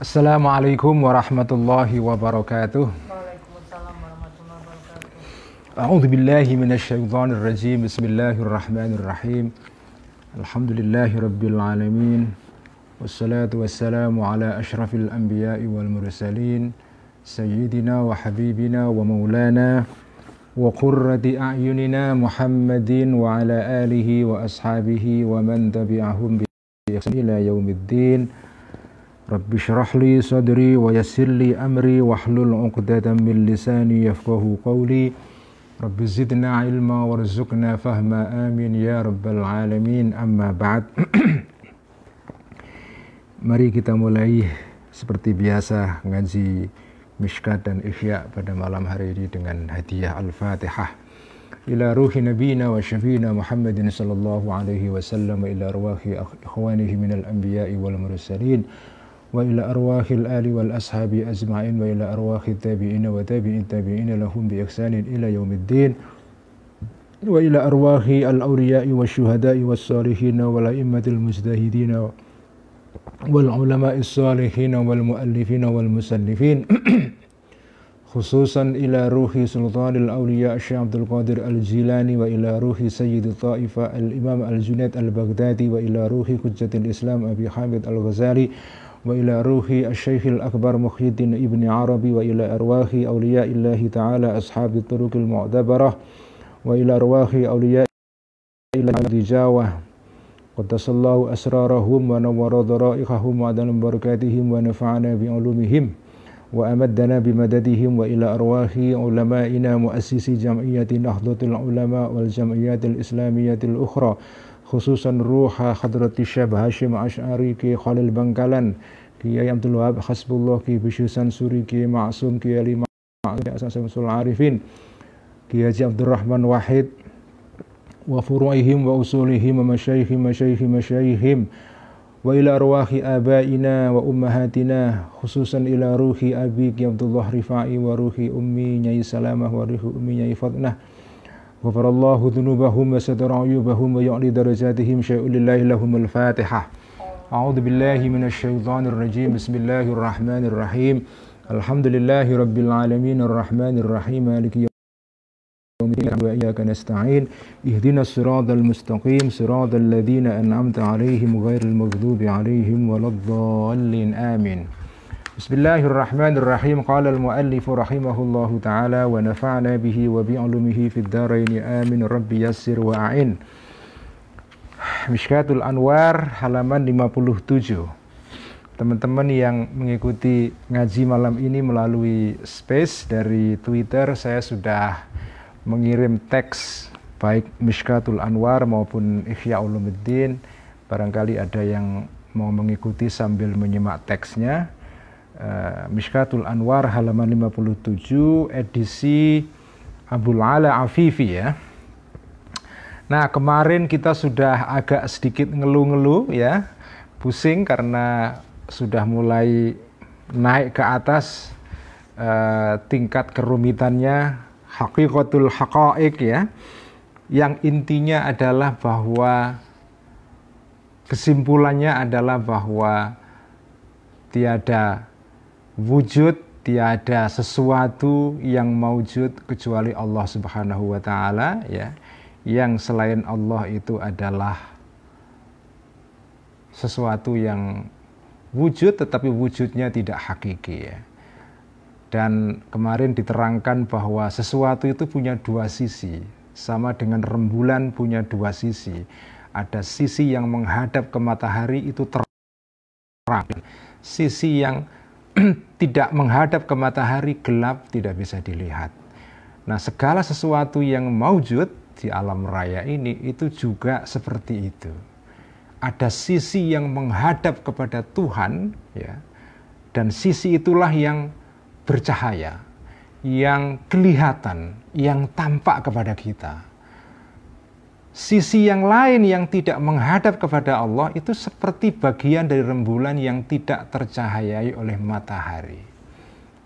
Assalamualaikum warahmatullahi wabarakatuh. Waalaikumsalam warahmatullahi wabarakatuh. A'udzu billahi minasyaitonir rajim. Bismillahirrahmanirrahim. Alhamdulillahi rabbil alamin. Wassalatu wassalamu ala asyrafil anbiya'i wal mursalin. Sayyidina wa habibina wa maulana wa qurrati a'yunina Muhammadin wa ala alihi wa ashabihi wa man tabi'ahum bi ihsan ila yaumiddin. Rabbi syrah li sadri wa yassir li amri wahlul 'uqdatam min lisani yafqahu qawli. Rabbi zidna ilma warzuqna fahma, amin ya rabbal alamin. Amma ba'd. Mari kita mulai seperti biasa ngaji Mishkat dan Ihya pada malam hari ini dengan hadiah Al-Fatihah ila ruhi nabiyina wa syafiina Muhammadin sallallahu alaihi wasallam, ila arwahi ikhwanihi minal anbiya'i wal mursalin, wa ila arwahil ali wal ashabi ajma'in, wa ila arwahit tabi'ina wa tabi'in tabi'ina lahum bi ihsanin ila yaumiddin, wa ila arwahi al awliya'i wasyuhada'i was salihin wal a'immatil mujtahidin wal ulama'is salihin wal muallifin wal musannifin, khususan ila ruhi sultanil awliya Syekh Abdul Qadir Al-Jilani, wa ila ruhi sayyid ta'ifa al-imam al-Junaid al-Baghdadi, wa ila ruhi hujjatil Islam Abi Hamid al-Ghazali, wa ila ruhi asy-Syaikh al-Akbar Muhyiddin Ibn Arabi, wa ila arwahi awliyaillahi ta'ala ashabi turuqil mu'tabarah, wa ila arwahi awliyaillahi Jawah qaddasallahu asrarahum wa nawwara dhara'iqahum wa adana barakatihim wa nafa'ana bi'ulumihim wa amaddana bimadadihim, wa ila arwahi ulama'ina muassisi jam'iyyati Nahdlatul Ulama wal jam'iyyatil islamiyatil ukhra, khususan ruha hadrati Syekh Hashim Asy'ari, Ki Khalil Bangkalan, Kiai Abdul Wahab Hasbullah, Ki Bishusan Suri, Ki Ma'sum, Ki Ali Ma'asyamsul Arifin, Ki Haji Abdurrahman Wahid, wa furu'ihim wa usulihim wa masyaihim, wa ila arwahi abaina wa ummahatina, khususan ila ruhi abi Ki Abdullah Rifai, wa ruhi ummi Nyai Salamah, wa ruhi ummi Nyai Fatnah, ghafarallahu dhunubahum wa satara ayubahum wa ya'li darajatihim syai'ulillahi lahumul Fatihah. A'udzu billahi minasyaitonir rajim. Bismillahirrahmanirrahim. Alhamdulillahi rabbil alamin arrahmanir rahim maliki yaumiddin wa iyyaka nasta'in ihdinas siratal mustaqim siratal ladzina an'amta 'alaihim ghairil maghdubi 'alaihim waladdallin. Amin. Bismillahirrahmanirrahim. Qala al-muallif rahimahullahu ta'ala wa nafa'na bihi wa bi'ulumihi fid dharain amin. Rabbi yassir wa a'in. Mishkatul Anwar halaman 57. Teman-teman yang mengikuti ngaji malam ini melalui space dari Twitter, saya sudah mengirim teks baik Mishkatul Anwar maupun Ihya Ulumuddin. Barangkali ada yang mau mengikuti sambil menyimak teksnya. Mishkatul Anwar halaman 57 edisi Abul Ala Afifi ya. Nah, kemarin kita sudah agak sedikit ngeluh-ngeluh ya, pusing karena sudah mulai naik ke atas tingkat kerumitannya, haqiqatul haqa'iq ya, yang intinya adalah bahwa kesimpulannya adalah bahwa tiada wujud, tiada sesuatu yang maujud kecuali Allah Subhanahu wa ta'ala ya. Yang selain Allah itu adalah sesuatu yang wujud tetapi wujudnya tidak hakiki ya. Dan kemarin diterangkan bahwa sesuatu itu punya dua sisi, sama dengan rembulan punya dua sisi. Ada sisi yang menghadap ke matahari itu terang, sisi yang tidak menghadap ke matahari gelap, tidak bisa dilihat. Nah, segala sesuatu yang maujud di alam raya ini itu juga seperti itu. Ada sisi yang menghadap kepada Tuhan ya, dan sisi itulah yang bercahaya, yang kelihatan, yang tampak kepada kita. Sisi yang lain yang tidak menghadap kepada Allah itu seperti bagian dari rembulan yang tidak tercahayai oleh matahari.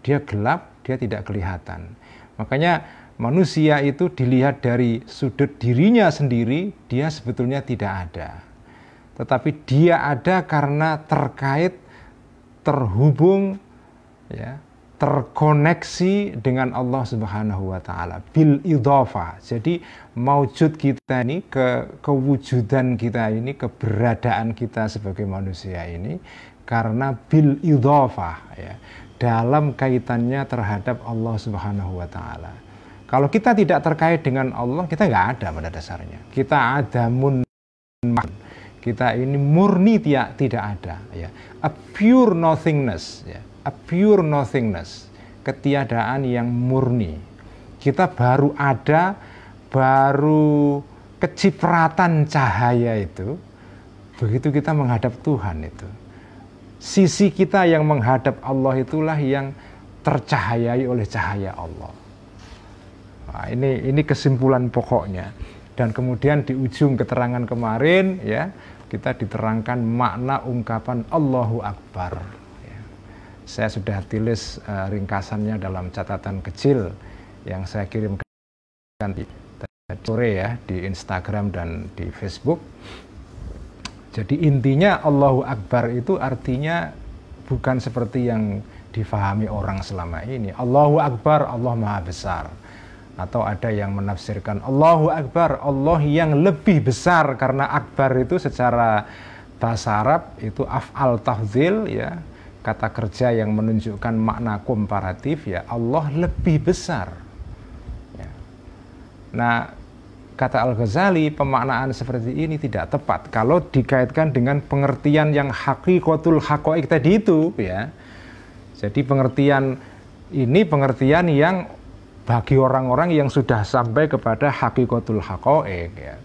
Dia gelap, dia tidak kelihatan. Makanya manusia itu dilihat dari sudut dirinya sendiri, dia sebetulnya tidak ada. tetapi dia ada karena terkait, terhubung, ya, terkoneksi dengan Allah Subhanahu wa taala bil idhofah. Jadi maujud kita ini, kewujudan kita ini, keberadaan kita sebagai manusia ini karena bil idhofah, ya, dalam kaitannya terhadap Allah Subhanahu wa taala. Kalau kita tidak terkait dengan Allah, kita nggak ada pada dasarnya. Kita adamun, kita ini murni tidak ada, ya. A pure nothingness, ya. A pure nothingness, ketiadaan yang murni. Kita baru ada, baru kecipratan cahaya itu, begitu kita menghadap Tuhan itu. Sisi kita yang menghadap Allah itulah yang tercahayai oleh cahaya Allah. Nah, ini kesimpulan pokoknya. Dan kemudian di ujung keterangan kemarin, ya, kita diterangkan makna ungkapan Allahu Akbar. Saya sudah tulis ringkasannya dalam catatan kecil yang saya kirimkan tadi sore, ya, di Instagram dan di Facebook. Jadi intinya Allahu Akbar itu artinya bukan seperti yang difahami orang selama ini. Allahu Akbar, Allah Maha Besar. Atau ada yang menafsirkan Allahu Akbar, Allah yang lebih besar, karena akbar itu secara bahasa Arab itu af'al tafdhil, ya. Kata kerja yang menunjukkan makna komparatif, ya, Allah lebih besar, ya. Nah, kata Al-Ghazali, pemaknaan seperti ini tidak tepat kalau dikaitkan dengan pengertian yang haqiqatul haqaiq tadi itu, ya. Jadi pengertian ini pengertian yang bagi orang-orang yang sudah sampai kepada haqiqatul haqaiq, ya.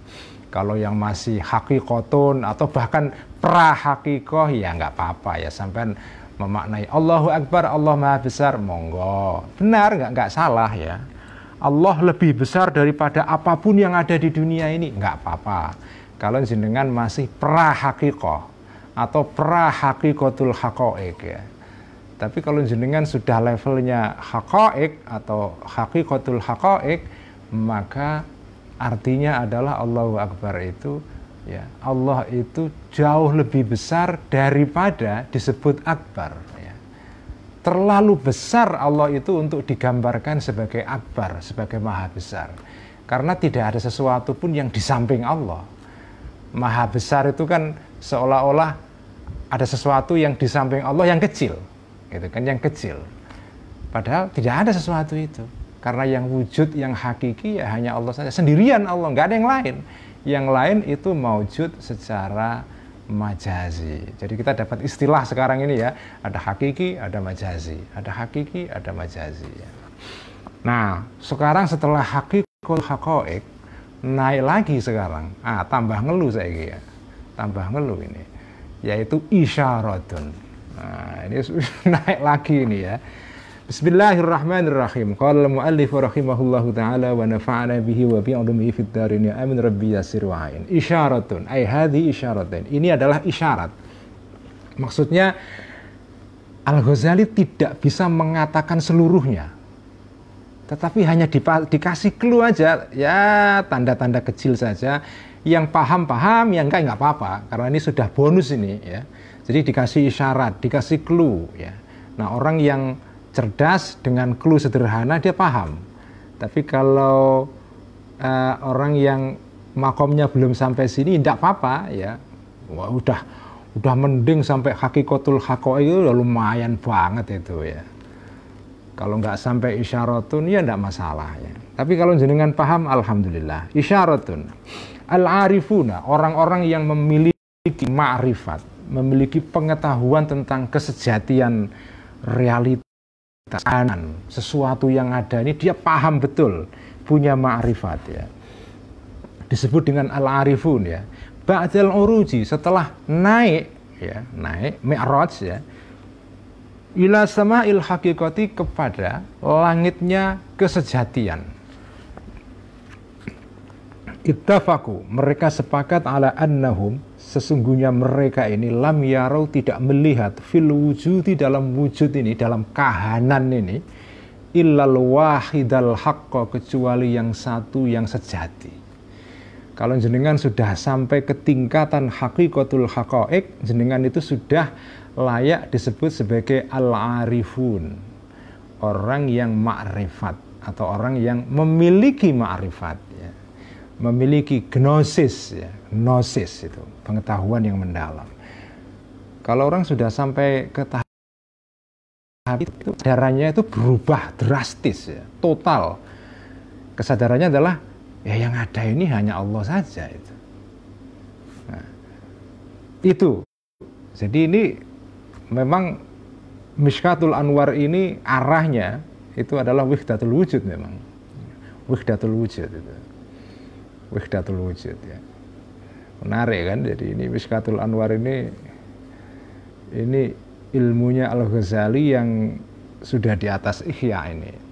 Kalau yang masih haqiqatun atau bahkan pra-haqiqah, ya nggak apa-apa, ya, sampai memaknai Allahu Akbar, Allah Maha Besar, monggo. Benar, nggak salah, ya. Allah lebih besar daripada apapun yang ada di dunia ini, nggak apa-apa. Kalau jenengan masih pra-haqiqah atau pra-haqiqatul haqaiq, ya. Tapi kalau jenengan sudah levelnya haqaiq atau haqiqatul haqaiq, maka artinya adalah Allahu Akbar itu, ya, Allah itu jauh lebih besar daripada disebut akbar, ya. Terlalu besar Allah itu untuk digambarkan sebagai akbar, sebagai maha besar. Karena tidak ada sesuatu pun yang di samping Allah. Maha besar itu kan seolah-olah ada sesuatu yang di samping Allah yang kecil, gitu kan, yang kecil. Padahal tidak ada sesuatu itu. Karena yang wujud, yang hakiki, ya hanya Allah saja. Sendirian Allah, nggak ada yang lain. Yang lain itu maujud secara majazi. Jadi kita dapat istilah sekarang ini, ya, ada hakiki, ada majazi. Ada hakiki, ada majazi, ya. Nah, sekarang setelah hakikul haqaiq, naik lagi sekarang. Tambah ngeluh saya, ya. Tambah ngeluh ini. Yaitu isyaratun. Nah, ini naik lagi ini, ya. Bismillahirrahmanirrahim. Qala al-muallif rahimahullahu ta'ala wa nafa'ana bihi wa bi'ulumihi fid darin, ya amin rabbi yasir wa ain. Isyaratun, ay hadhi isyaratain. Ini adalah isyarat. Maksudnya Al-Ghazali tidak bisa mengatakan seluruhnya, tetapi hanya dikasih clue aja, ya, tanda-tanda kecil saja. Yang paham, yang enggak apa-apa, karena ini sudah bonus ini, ya. Jadi dikasih isyarat, dikasih clue, ya. Nah, orang yang cerdas dengan clue sederhana dia paham. Tapi kalau orang yang makomnya belum sampai sini, tidak apa-apa, ya. Wah, udah mending sampai haqiqatul haqaiq itu lumayan banget itu, ya. Kalau nggak sampai isyaratun, ya tidak masalah, ya. Tapi kalau jenengan paham, alhamdulillah. Isyaratun, al-arifuna, orang-orang yang memiliki ma'rifat, memiliki pengetahuan tentang kesejatian realitas, sesuatu yang ada ini dia paham betul, punya ma'rifat, ya. Disebut dengan al-arifun, ya. Ba'dal uruji, setelah naik, ya, naik mi'raj, ya, ila sama'il haqiqati, kepada langitnya kesejatian. Ittafaku, mereka sepakat ala annahum, sesungguhnya mereka ini lam yarau, tidak melihat, fil wujudi, dalam wujud ini, dalam kahanan ini, illal wahidal haqqa, kecuali yang satu yang sejati. Kalau jenengan sudah sampai ke tingkatan haqiqatul haqaiq, jenengan itu sudah layak disebut sebagai al-arifun, orang yang ma'rifat atau orang yang memiliki ma'rifat, ya. Memiliki gnosis, ya. Gnosis itu pengetahuan yang mendalam. Kalau orang sudah sampai ke tahap itu, kesadarannya itu berubah drastis, ya, total. Kesadarannya adalah ya yang ada ini hanya Allah saja itu. Nah, itu. Jadi ini memang Mishkatul Anwar ini arahnya itu adalah wihdatul wujud memang. Wihdatul wujud itu. Wihdatul wujud, ya. Menarik kan? Jadi ini Mishkatul Anwar ini ilmunya Al-Ghazali yang sudah di atas Ihya ini.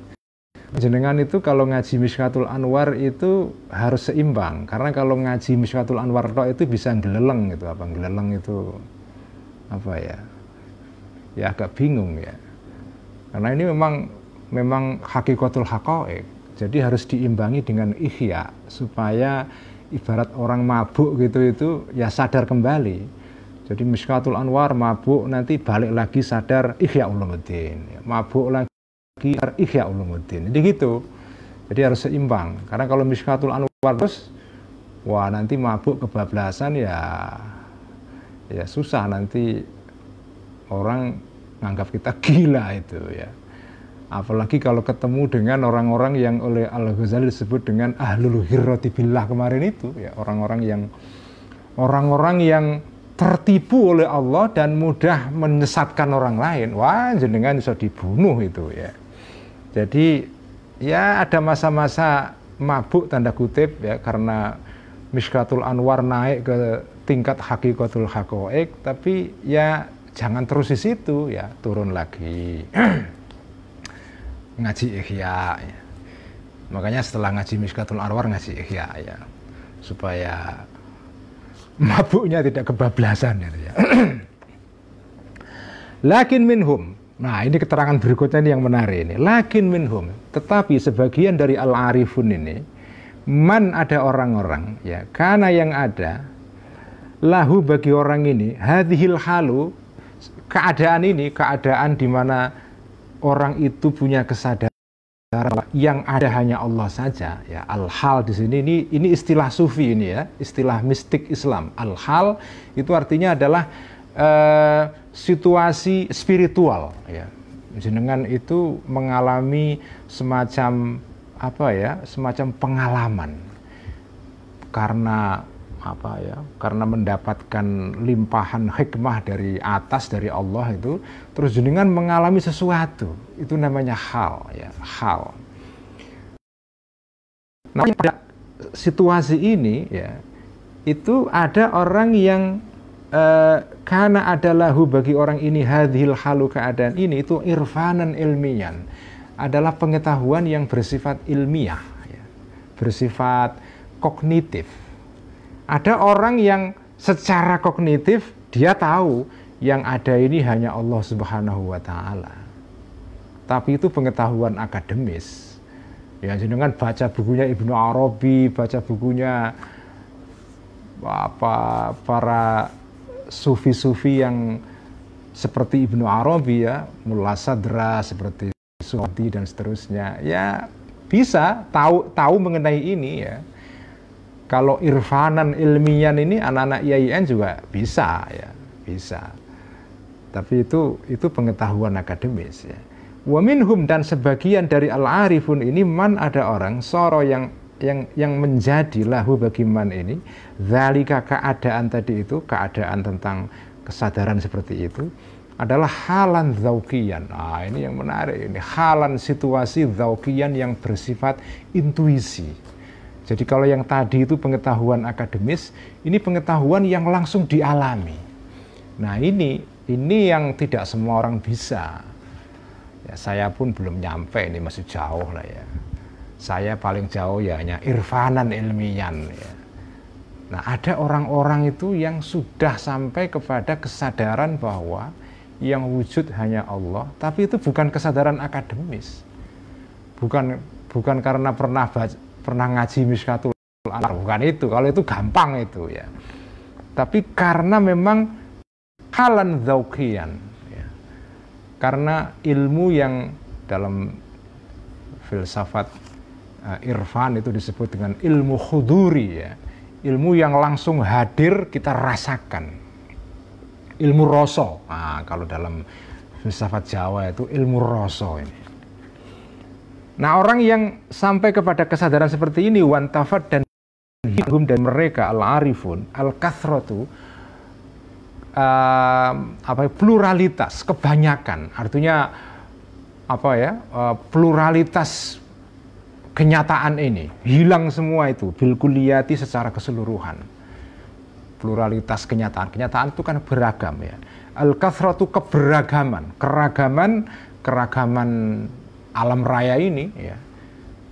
Jenengan itu kalau ngaji Mishkatul Anwar itu harus seimbang, karena kalau ngaji Mishkatul Anwar itu bisa geleleng gitu, apa geleleng itu apa ya? Ya agak bingung ya. Karena ini memang hakikatul haqaiq. Jadi harus diimbangi dengan ihya supaya ibarat orang mabuk gitu itu ya sadar kembali. Jadi Mishkatul Anwar mabuk nanti balik lagi sadar Ihya Ulumuddin. Mabuk lagi Ihya Ulumuddin. Jadi gitu. Jadi harus seimbang. Karena kalau Mishkatul Anwar terus, wah nanti mabuk kebablasan ya susah, nanti orang nganggap kita gila itu ya. Apalagi kalau ketemu dengan orang-orang yang oleh Al-Ghazali disebut dengan ahlul hirrati billah kemarin itu ya, orang-orang yang tertipu oleh Allah dan mudah menyesatkan orang lain. Wah, jenengan bisa dibunuh itu ya. Jadi ya ada masa-masa mabuk tanda kutip ya, karena Mishkatul Anwar naik ke tingkat hakikatul haqaiq, tapi ya jangan terus di situ ya, turun lagi. Ngaji Ihya ya. Makanya setelah ngaji Mishkatul Anwar ngaji Ihya ya, supaya mabuknya tidak kebablasan ya. Lakin minhum. Nah, ini keterangan berikutnya ini yang menarik ini. Lakin minhum, tetapi sebagian dari al-arifun ini, man ada orang-orang ya, karena yang ada lahu bagi orang ini hadhil halu, keadaan di mana orang itu punya kesadaran yang ada hanya Allah saja ya. Al-hal di sini ini istilah sufi ini ya, istilah mistik Islam. Al-hal itu artinya adalah situasi spiritual ya. Jenengan itu mengalami semacam apa ya, semacam pengalaman karena apa ya, karena mendapatkan limpahan hikmah dari atas, dari Allah itu, terus jenengan mengalami sesuatu, itu namanya hal ya, hal. Nah, pada situasi ini ya, itu ada orang yang karena ada lahu bagi orang ini hadhil halu, keadaan ini itu irfanan ilmiyan, adalah pengetahuan yang bersifat ilmiah ya, bersifat kognitif. Ada orang yang secara kognitif dia tahu yang ada ini hanya Allah Subhanahu wa Ta'ala. Tapi itu pengetahuan akademis. Ya, jenengan baca bukunya Ibnu Arabi, baca bukunya para sufi-sufi yang seperti Ibnu Arabi ya, Mullah Sadra, seperti Suwati dan seterusnya. Ya, bisa tahu mengenai ini ya. Kalau irfanan ilmian ini anak-anak IAIN juga bisa ya, bisa. Tapi itu pengetahuan akademis ya. Wa minhum, dan sebagian dari al-arifun ini man ada orang soro yang menjadi lahu bagi man ini zalika, keadaan tadi itu, keadaan tentang kesadaran seperti itu adalah halan dzauqiyan. Nah, ini yang menarik ini, halan situasi dzauqiyan yang bersifat intuisi. Jadi kalau yang tadi itu pengetahuan akademis, ini pengetahuan yang langsung dialami. Nah, ini yang tidak semua orang bisa. Ya, saya pun belum nyampe, ini masih jauh lah ya. Saya paling jauh ya hanya irfanan ilmian ya. Nah, ada orang-orang itu yang sudah sampai kepada kesadaran bahwa yang wujud hanya Allah, tapi itu bukan kesadaran akademis. Bukan karena pernah ngaji Mishkatul bukan itu. Kalau itu gampang itu ya. Tapi karena memang halan dzauqiyan ya. Karena ilmu yang dalam filsafat irfan itu disebut dengan ilmu khuduri ya. Ilmu yang langsung hadir kita rasakan. Ilmu rasa. Nah, kalau dalam filsafat Jawa itu ilmu rasa ini. Nah, orang yang sampai kepada kesadaran seperti ini wantafat dan hidum dan mereka al-arifun al-kathratu pluralitas, kebanyakan, artinya pluralitas kenyataan ini hilang semua itu bil kulliyati secara keseluruhan. Pluralitas kenyataan itu kan beragam ya. Al-kathratu keragaman alam raya ini ya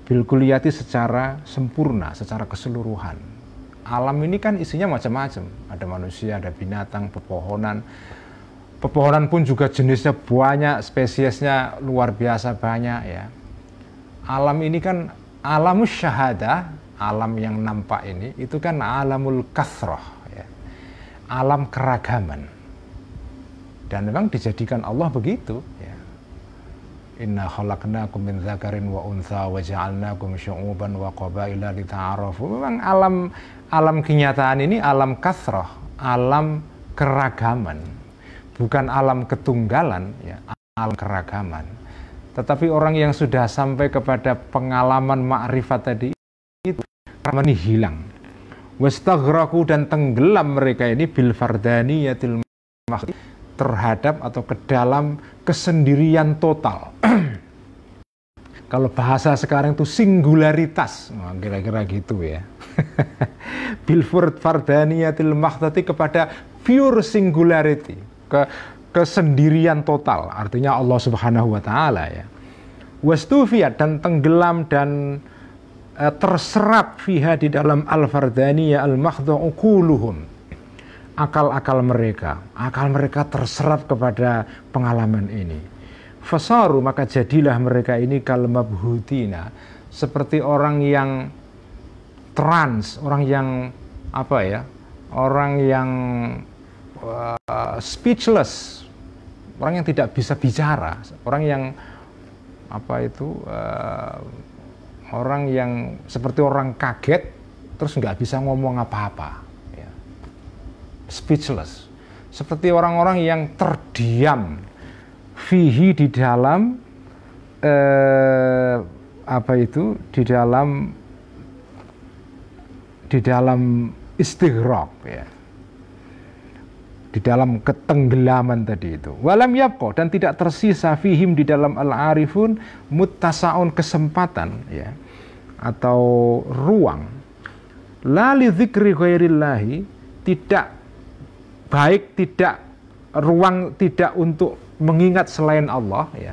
bil kulliyati secara sempurna, secara keseluruhan. Alam ini kan isinya macam-macam, ada manusia, ada binatang, pepohonan pun juga jenisnya banyak, spesiesnya luar biasa banyak ya. Alam ini kan alamus syahadah, alam yang nampak ini itu kan alamul kathrah ya. Alam keragaman, dan memang dijadikan Allah begitu ya. Inna khalaqnakum min dzakarin wa untha wa ja'alnakum syu'uban wa qabaila lita'arafu. Memang alam kenyataan ini alam kathrah, alam keragaman. Bukan alam ketunggalan ya, alam keragaman. Tetapi orang yang sudah sampai kepada pengalaman ma'rifat tadi itu ini hilang. Wastaghraku dan tenggelam mereka ini bil fardaniyatil mahdi terhadap atau ke dalam kesendirian total. Kalau bahasa sekarang itu singularitas, kira-kira gitu ya. Bil fardaniyatil mahdati kepada pure singularity, kesendirian total, artinya Allah Subhanahu wa taala ya. Wastufiyat dan tenggelam dan terserap fiha di dalam al-fardaniyah al-mahdha uquluhum. Akal mereka terserap kepada pengalaman ini. Fasaru, maka jadilah mereka ini kal mabhutina, seperti orang yang trans, orang yang orang yang speechless, orang yang tidak bisa bicara, orang yang orang yang seperti orang kaget terus nggak bisa ngomong apa-apa. Speechless, seperti orang-orang yang terdiam fihi di dalam di dalam istighraq ya, di dalam ketenggelaman tadi itu. Walam yabqa, dan tidak tersisa fihim di dalam al-arifun muttasaun, kesempatan ya atau ruang la li dzikri ghairillahi, tidak baik, tidak ruang, tidak untuk mengingat selain Allah ya,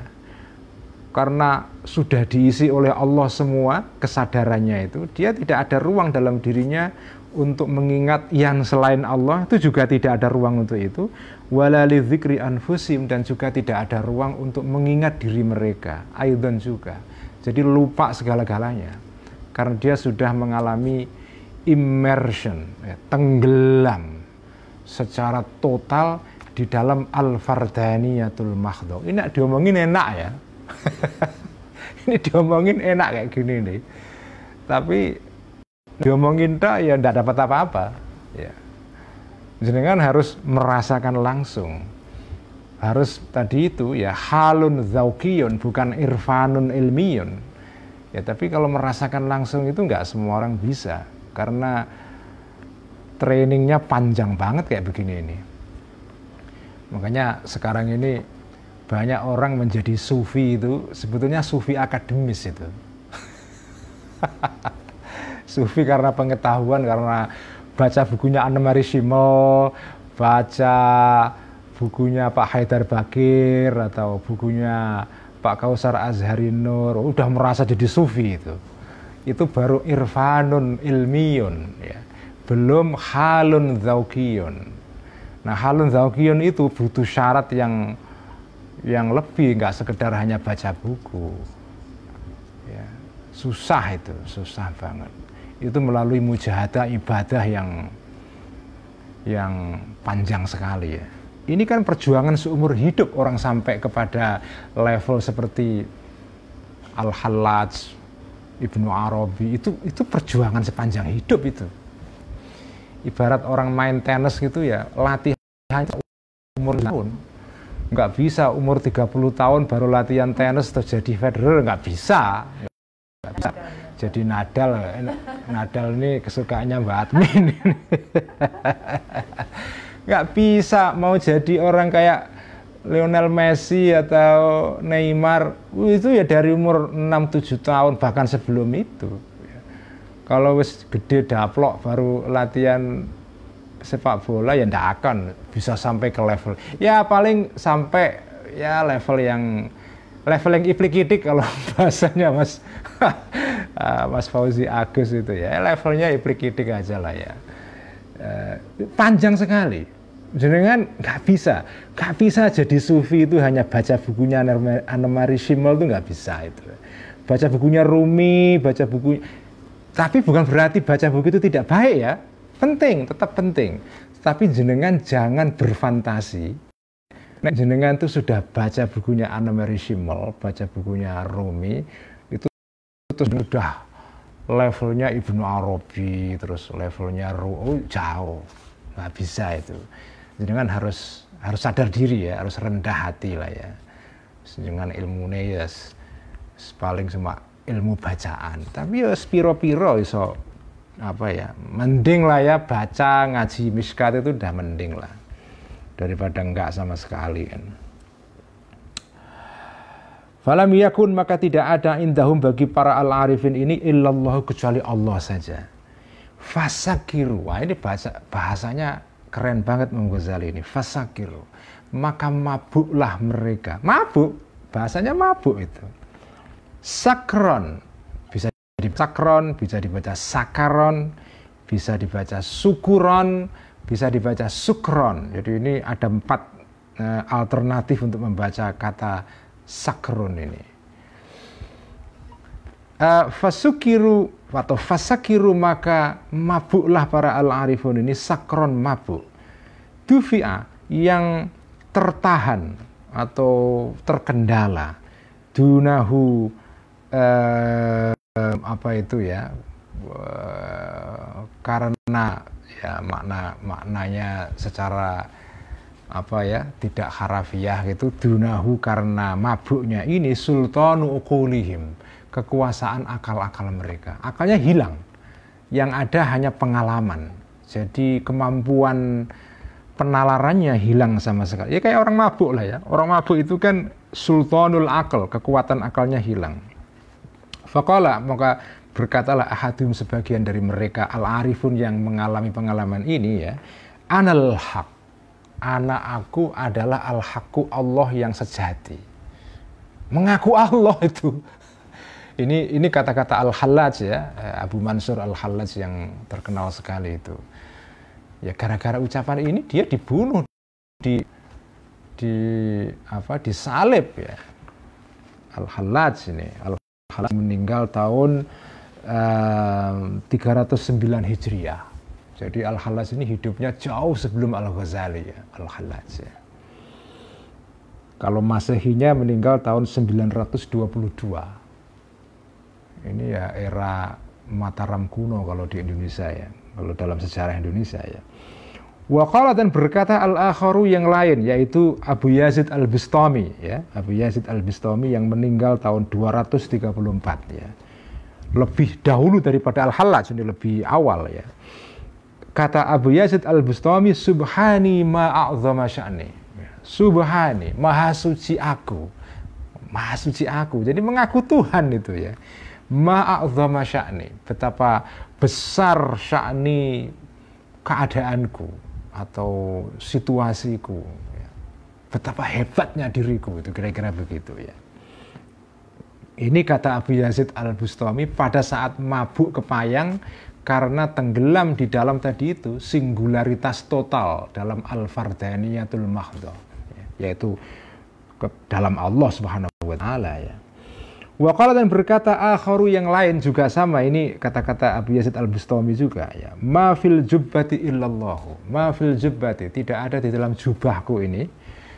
karena sudah diisi oleh Allah semua kesadarannya itu, dia tidak ada ruang dalam dirinya untuk mengingat yang selain Allah, itu juga tidak ada ruang untuk itu. Wala li dzikri anfusim, dan juga tidak ada ruang untuk mengingat diri mereka, aidan juga. Jadi lupa segala-galanya karena dia sudah mengalami immersion ya, tenggelam secara total di dalam al-fardaniyatul mahdha. Ini diomongin enak ya. Ini diomongin enak kayak gini nih. Tapi diomongin tak ya enggak dapat apa-apa ya. Jenengan harus merasakan langsung. Harus tadi itu ya halun dzauqiyun, bukan irfanun ilmiyun. Ya, tapi kalau merasakan langsung itu enggak semua orang bisa, karena trainingnya panjang banget kayak begini ini. Makanya sekarang ini banyak orang menjadi sufi itu sebetulnya sufi akademis itu. Sufi karena pengetahuan, karena baca bukunya Anne-Marie Schimmel, baca bukunya Pak Haidar Bakir atau bukunya Pak Kausar Azhari Nur, udah merasa jadi sufi itu. Itu baru irfanun ilmiyun ya. Belum halun dzauqiyun. Nah, halun dzauqiyun itu butuh syarat yang lebih, nggak sekedar hanya baca buku. Ya, susah itu, susah banget. itu melalui mujahadah ibadah yang panjang sekali ya. Ini kan perjuangan seumur hidup orang sampai kepada level seperti Al-Hallaj, Ibnu Arabi, itu perjuangan sepanjang hidup itu. Ibarat orang main tenis gitu ya, latihan umur tahun. Nggak bisa umur 30 tahun baru latihan tenis terus jadi Federer, nggak bisa. Nggak bisa. Jadi Nadal ini kesukaannya Mbak Admin. Nggak bisa mau jadi orang kayak Lionel Messi atau Neymar, itu ya dari umur 6-7 tahun bahkan sebelum itu. Kalau wis gede daplok baru latihan sepak bola ya ndak akan bisa sampai ke level. Ya paling sampai ya level yang iplik-idik kalau bahasanya Mas Fauzi Agus itu ya. Levelnya iplik-idik aja lah ya. Panjang sekali. Jenengan nggak bisa jadi sufi itu hanya baca bukunya Anne-Marie Schimmel itu nggak bisa itu. Baca bukunya Rumi, baca buku. Tapi bukan berarti baca buku itu tidak baik ya. Penting, tetap penting. Tapi jenengan jangan berfantasi. Nek jenengan itu sudah baca bukunya Anne-Marie Schimmel, baca bukunya Rumi, itu sudah levelnya Ibnu Arabi, terus levelnya jauh. Nggak bisa itu. Jenengan harus sadar diri ya, harus rendah hati lah ya. Dengan ilmunya ya paling cuma ilmu bacaan. Tapi ya spiro-piro iso apa ya, mending lah ya baca ngaji miskat itu udah mending lah daripada enggak sama sekali kan. Falam yakun, maka tidak ada indahum bagi para al-arifin ini illallah kecuali Allah saja. Fasakiru, wah ini bahasanya keren banget Imam Ghazali ini. Fasakiru, maka mabuklah mereka. Mabuk, bahasanya mabuk itu. Sakron, bisa dibaca sakron, bisa dibaca sakaron, bisa dibaca sukuron, bisa dibaca sukron. Jadi ini ada 4 alternatif untuk membaca kata sakron ini. Fasukiru atau fasakiru, maka mabuklah para al-arifun ini sakron mabuk. Dufi'a, yang tertahan atau terkendala. Dunahu apa itu ya, karena ya maknanya secara apa ya tidak harafiah gitu. Dunahu, karena mabuknya ini sultanu uqulihim, kekuasaan akal-akal mereka. Akalnya hilang, yang ada hanya pengalaman. Jadi kemampuan penalarannya hilang sama sekali. Ya kayak orang mabuk lah ya. Orang mabuk itu kan sultanul akal, kekuatan akalnya hilang. Faqala, maka berkatalah ahadum, sebagian dari mereka al-arifun yang mengalami pengalaman ini ya, anal haq, anak aku adalah al-haqqu, Allah yang sejati. Mengaku Allah itu. Ini kata-kata Al-Hallaj ya, Abu Mansur Al-Hallaj yang terkenal sekali itu. Ya gara-gara ucapan ini dia dibunuh, disalib ya. Al-Hallaj ini. Al-Hallaj meninggal tahun 309 Hijriah. Jadi Al-Hallaj ini hidupnya jauh sebelum Al-Ghazali ya, Al-Hallaj ya. Kalau Masehinya meninggal tahun 922. Ini ya era Mataram kuno kalau di Indonesia ya, kalau dalam sejarah Indonesia ya. Wa qala, dan berkata al-akharu, yang lain, yaitu Abu Yazid al-Bistami ya, Abu Yazid al-Bistami yang meninggal tahun 234 ya. Lebih dahulu daripada Al-Hallaj, ini lebih awal ya. Kata Abu Yazid al-Bistami, subhani ma'a'zama sya'ni. Subhani, maha suci aku. Maha suci aku. Jadi mengaku Tuhan itu ya. Ma'a'zama sya'ni, betapa besar sya'ni, keadaanku atau situasiku ya. Betapa hebatnya diriku, itu kira-kira begitu ya. Ini kata Abu Yazid al-Bustami pada saat mabuk kepayang karena tenggelam di dalam tadi itu singularitas total dalam al-fardaniyatul mahdhah ya, yaitu dalam Allah Subhanahu wa taala ya. Wa qala dan berkata akharu yang lain juga sama, ini kata-kata Abu Yazid Al-Bustami juga ya. Ma fil jubbati illallahu. Ma fil jubbati, tidak ada di dalam jubahku ini,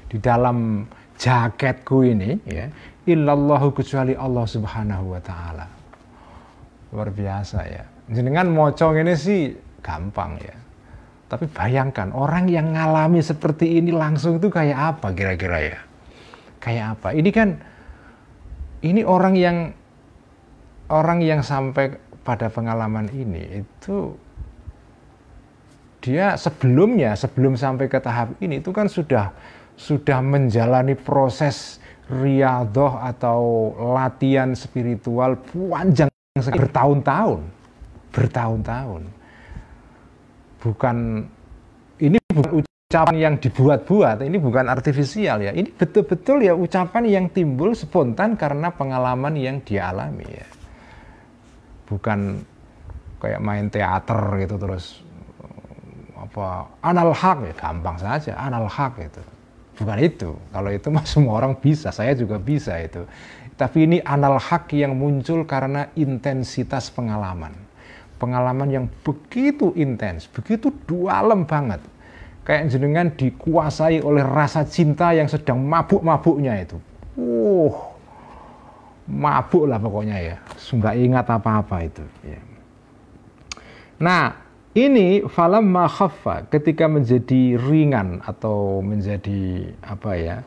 di dalam jaketku ini ya, illallahu kecuali Allah Subhanahu wa taala. Luar biasa ya. Jenengan mocong ini sih gampang ya. Tapi bayangkan orang yang ngalami seperti ini langsung itu kayak apa kira-kira ya? Kayak apa? Ini orang yang sampai pada pengalaman ini itu dia sebelum sampai ke tahap ini itu kan sudah menjalani proses riyadhah atau latihan spiritual panjang bertahun-tahun. Ini bukan ucapan yang dibuat-buat, ini bukan artifisial ya. Ini betul-betul ya ucapan yang timbul spontan karena pengalaman yang dia alami ya. Bukan kayak main teater gitu terus apa anal haq ya, gampang saja anal haq itu. Bukan itu. Kalau itu mah semua orang bisa, saya juga bisa itu. Tapi ini anal haq yang muncul karena intensitas pengalaman. Pengalaman yang begitu intens, begitu dalam banget. Kayak jenengan dikuasai oleh rasa cinta yang sedang mabuk-mabuknya itu. Mabuk lah pokoknya ya. Nggak ingat apa-apa itu. Ya. Nah, ini falamma khaffa, ketika menjadi ringan atau menjadi apa ya,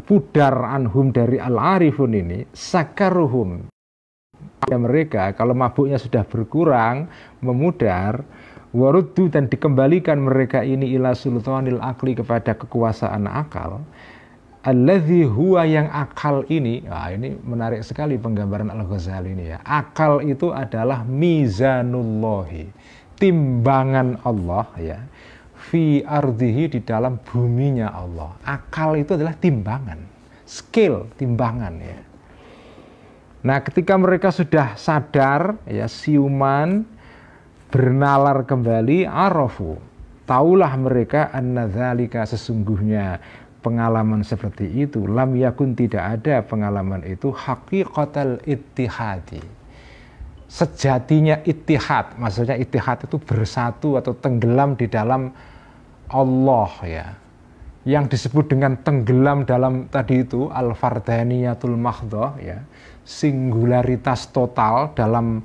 pudar anhum dari al-arifun ini, sakaruhum. Mereka kalau mabuknya sudah berkurang, memudar, waruddu dan dikembalikan mereka ini ila sultanil akli kepada kekuasaan akal, alladzi huwa yang akal ini, nah ini menarik sekali penggambaran Al-Ghazali ini ya. Akal itu adalah mizanullahi, timbangan Allah ya, fi ardihi, di dalam buminya Allah. Akal itu adalah timbangan, scale timbangan ya. Nah, ketika mereka sudah sadar ya, siuman, bernalar kembali, arafu, taulah mereka anna dzalika, sesungguhnya pengalaman seperti itu, lam yakun, tidak ada pengalaman itu, haqiqatal ittihadi, sejatinya ittihad. Maksudnya ittihad itu bersatu atau tenggelam di dalam Allah ya. Yang disebut dengan tenggelam dalam tadi itu al-fardaniyatul mahdhah ya, singularitas total dalam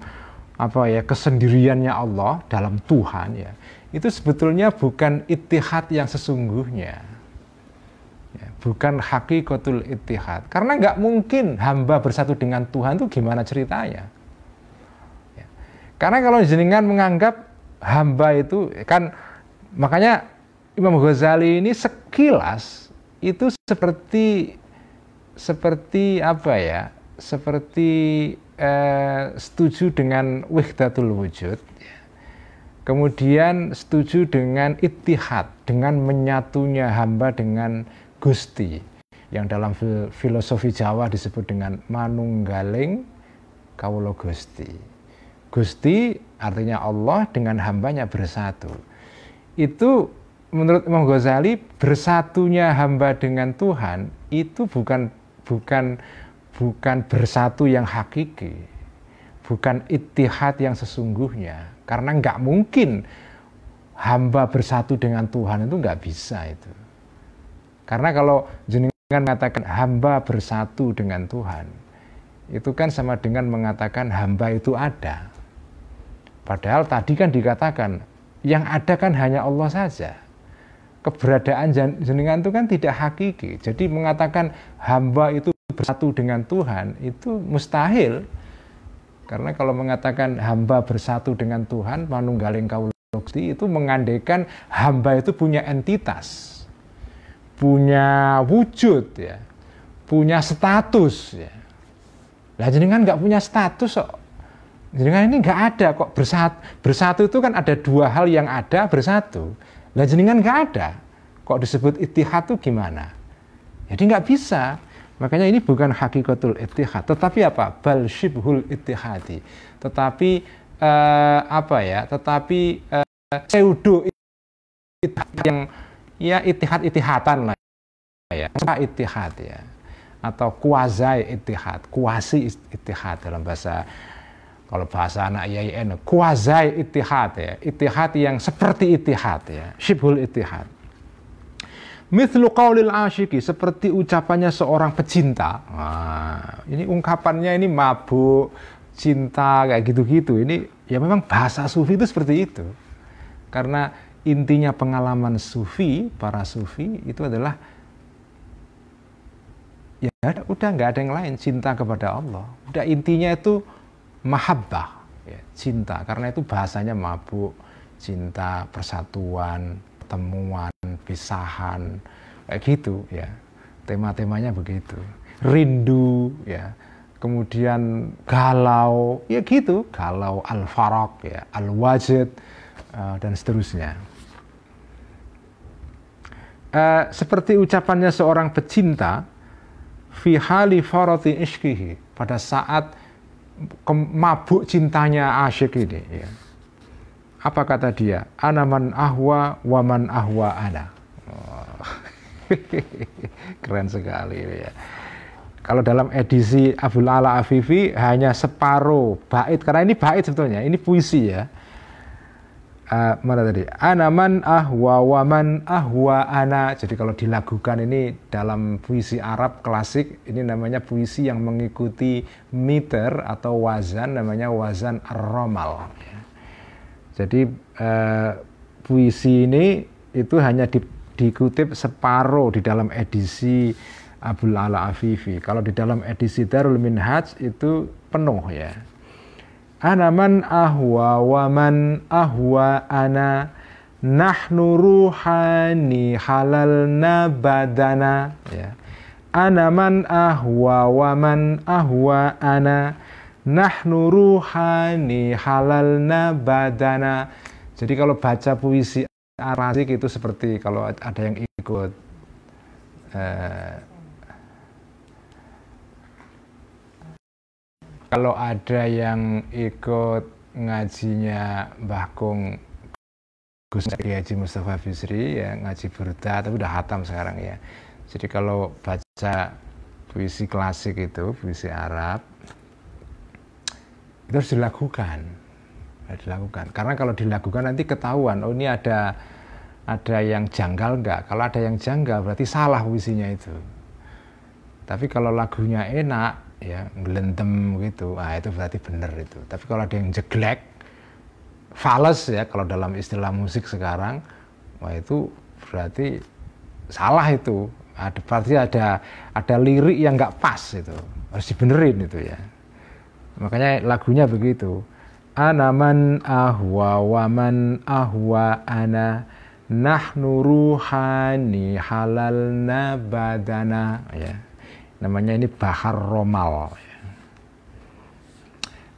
apa ya, kesendiriannya Allah, dalam Tuhan ya. Itu sebetulnya bukan ittihad yang sesungguhnya. Ya, bukan hakikatul ittihad. Karena nggak mungkin hamba bersatu dengan Tuhan itu gimana ceritanya. Ya. Karena kalau jenengan menganggap hamba itu kan, makanya Imam Ghazali ini sekilas itu seperti apa ya? Seperti setuju dengan wahdatul wujud, kemudian setuju dengan ittihad, dengan menyatunya hamba dengan Gusti, yang dalam filosofi Jawa disebut dengan manunggaling kawula Gusti. Gusti artinya Allah, dengan hambanya bersatu. Itu menurut Imam Ghazali, bersatunya hamba dengan Tuhan itu bukan bersatu yang hakiki, bukan ittihad yang sesungguhnya. Karena nggak mungkin hamba bersatu dengan Tuhan, itu nggak bisa itu. Karena kalau jenengan mengatakan hamba bersatu dengan Tuhan, itu kan sama dengan mengatakan hamba itu ada. Padahal tadi kan dikatakan yang ada kan hanya Allah saja. Keberadaan jenengan itu kan tidak hakiki. Jadi mengatakan hamba itu bersatu dengan Tuhan itu mustahil. Karena kalau mengatakan hamba bersatu dengan Tuhan, manunggaling kawula Gusti, itu mengandaikan hamba itu punya entitas, punya wujud ya, punya status ya. Lah jenengan nggak punya status kok. Jenengan ini nggak ada kok. Bersatu itu kan ada dua hal yang ada bersatu. Lah jenengan nggak ada, kok disebut ittihad itu gimana? Jadi nggak bisa. Makanya ini bukan hakikatul ittihad, tetapi apa? Bal syibhul ittihadi. Tetapi apa ya? Tetapi pseudo ittihad yang ya ittihad-ittihatan lah ya. Ittihad ya. atau kuasai ittihad, kuasi ittihad dalam bahasa, kalau bahasa anak IAIN, kuasai ittihad ya, ittihad yang seperti ittihad ya, syibhul ittihad. Mithlu qaulil asyiki, seperti ucapannya seorang pecinta. Nah, ini ungkapannya ini mabuk, cinta, kayak gitu-gitu. Ini ya memang bahasa sufi itu seperti itu. Karena intinya pengalaman sufi, para sufi itu adalah ya udah nggak ada yang lain, cinta kepada Allah. Udah intinya itu mahabbah, ya, cinta. Karena itu bahasanya mabuk, cinta, persatuan, pertemuan, pisahan, kayak gitu ya. Tema-temanya begitu. Rindu ya. Kemudian galau, ya gitu, galau, al-faraq ya, al-wajid dan seterusnya. Seperti ucapannya seorang pecinta fi hali farati ishqihi, pada saat mabuk cintanya asyik ini ya. Apa kata dia? Ana man ahwa wa man ahwa ana. Oh. Keren sekali ya. Kalau dalam edisi Abdul Ala Afifi hanya separuh bait, karena ini bait sebetulnya, ini puisi ya. Mana tadi? Ana man ahwa wa man ahwa ana. Jadi kalau dilagukan ini dalam puisi Arab klasik, ini namanya puisi yang mengikuti meter atau wazan, namanya wazan ar-ramal. Jadi puisi ini itu hanya dikutip separuh di dalam edisi Abdul Ala Afifi. Kalau di dalam edisi Darul Minhaj itu penuh ya. Ana man ahwa wa man ahwa ana, nahnu ruhani halalna badana ya. Ana man ahwa wa man ahwa ana, nahnu ruhani halalna badana. Jadi kalau baca puisi Arasik itu seperti kalau ada yang ikut kalau ada yang ikut ngajinya Mbah Kung Gus Haji Mustafa Bisri ya, ngaji burda tapi udah hatam sekarang ya. Jadi kalau baca puisi klasik itu, puisi Arab, itu harus dilakukan. Karena kalau dilakukan nanti ketahuan, oh ini ada yang janggal enggak. Kalau ada yang janggal berarti salah puisinya itu. Tapi kalau lagunya enak ya, ngelentem gitu, itu berarti benar itu. Tapi kalau ada yang jeglek, fales ya, kalau dalam istilah musik sekarang, wah itu berarti salah itu. Berarti ada lirik yang nggak pas itu, harus dibenerin itu ya. Makanya lagunya begitu. Ana man ahwa wa man ahwa ana, nahnu ruhani halalna badana ya. Namanya ini bahar romal ya.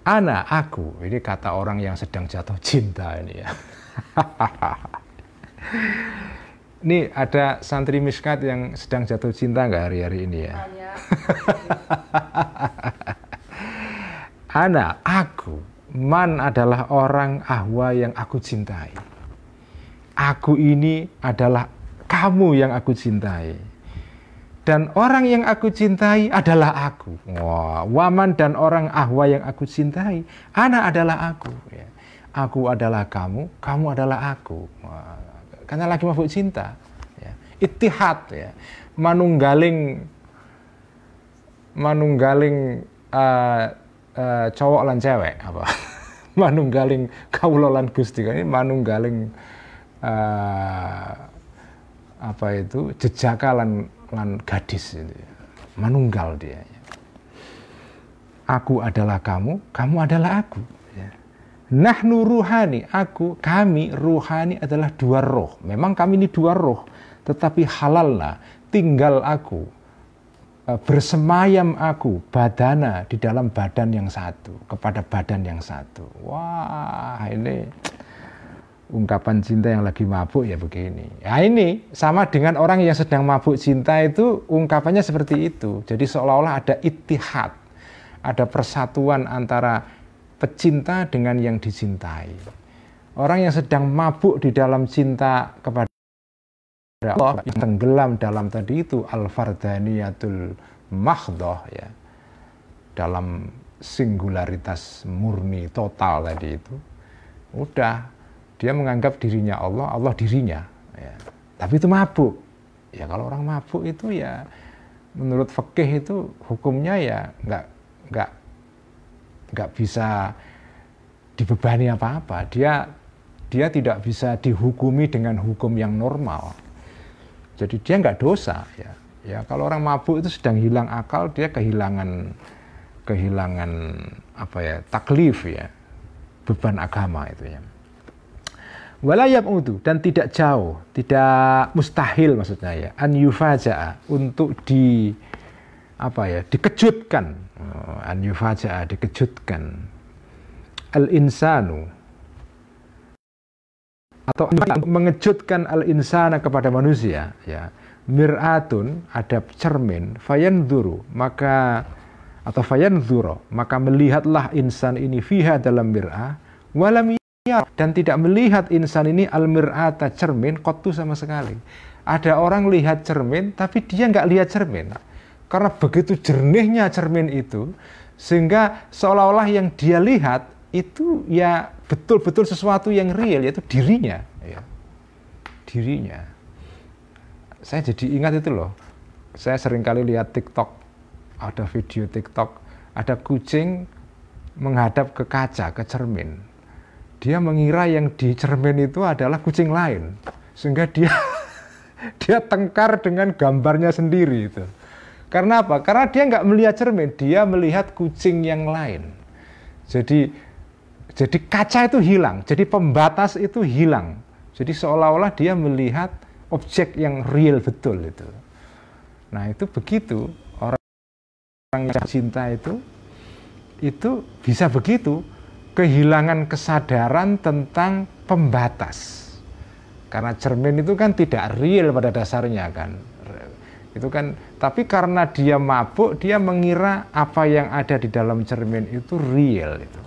Ana, aku, ini kata orang yang sedang jatuh cinta ini ya. Ini ada santri miskat yang sedang jatuh cinta nggak hari-hari ini ya? Ana, aku, man adalah orang ahwa yang aku cintai. Aku ini adalah kamu yang aku cintai. Dan orang yang aku cintai adalah aku. Wah, waman dan orang ahwa yang aku cintai, ana adalah aku. Ya. Aku adalah kamu, kamu adalah aku. Wah, karena lagi mabuk cinta. Ya. Ittihad ya. Manunggaling cowok lan cewek apa? Manunggaling kawula lan Gusti. Ini manunggaling apa itu? Jejaka lan gadis itu ya. Manunggal dia ya. Aku adalah kamu, kamu adalah aku ya. Nahnu ruhani, kami ruhani adalah dua roh. Memang kami ini dua roh, tetapi halalna, tinggal aku, bersemayam aku, badana, di dalam badan yang satu, kepada badan yang satu. Wah, ini ungkapan cinta yang lagi mabuk ya begini. Ya ini sama dengan orang yang sedang mabuk cinta itu ungkapannya seperti itu. Jadi seolah-olah ada ittihad, ada persatuan antara pecinta dengan yang dicintai. Orang yang sedang mabuk di dalam cinta kepada Allah, yang tenggelam dalam tadi itu al-fardaniyatul mahdhah ya, dalam singularitas murni total tadi itu, udah dia menganggap dirinya Allah, Allah dirinya ya. Tapi itu mabuk ya. Kalau orang mabuk itu ya menurut fikih itu hukumnya ya nggak bisa dibebani apa-apa. Dia tidak bisa dihukumi dengan hukum yang normal. Jadi dia nggak dosa ya. Ya kalau orang mabuk itu sedang hilang akal, dia kehilangan apa ya, taklif ya, beban agama itu ya. Wala yab'udu, dan tidak jauh, tidak mustahil maksudnya ya, an yufaja'a, untuk dikejutkan, an yufaja'a, dikejutkan, al insanu, atau mengejutkan al insana kepada manusia ya. Mir'atun, ada cermin, fayanzuru, maka melihatlah insan ini fiha dalam mir'ah, walam dan tidak melihat insan ini al-mir'ata, cermin, qattu sama sekali. Ada orang lihat cermin tapi dia nggak lihat cermin, karena begitu jernihnya cermin itu sehingga seolah-olah yang dia lihat itu ya betul-betul sesuatu yang real, yaitu dirinya ya. Dirinya. Saya jadi ingat itu loh, saya seringkali lihat TikTok, ada video TikTok, ada kucing menghadap ke kaca, ke cermin. Dia mengira yang di cermin itu adalah kucing lain, sehingga dia tengkar dengan gambarnya sendiri itu. Karena apa? Karena dia nggak melihat cermin, dia melihat kucing yang lain. Jadi kaca itu hilang, jadi pembatas itu hilang. Jadi seolah-olah dia melihat objek yang real betul itu. Nah itu begitu orang yang cinta itu bisa begitu. Kehilangan kesadaran tentang pembatas, karena cermin itu kan tidak real pada dasarnya kan, itu kan, tapi karena dia mabuk, dia mengira apa yang ada di dalam cermin itu real itu.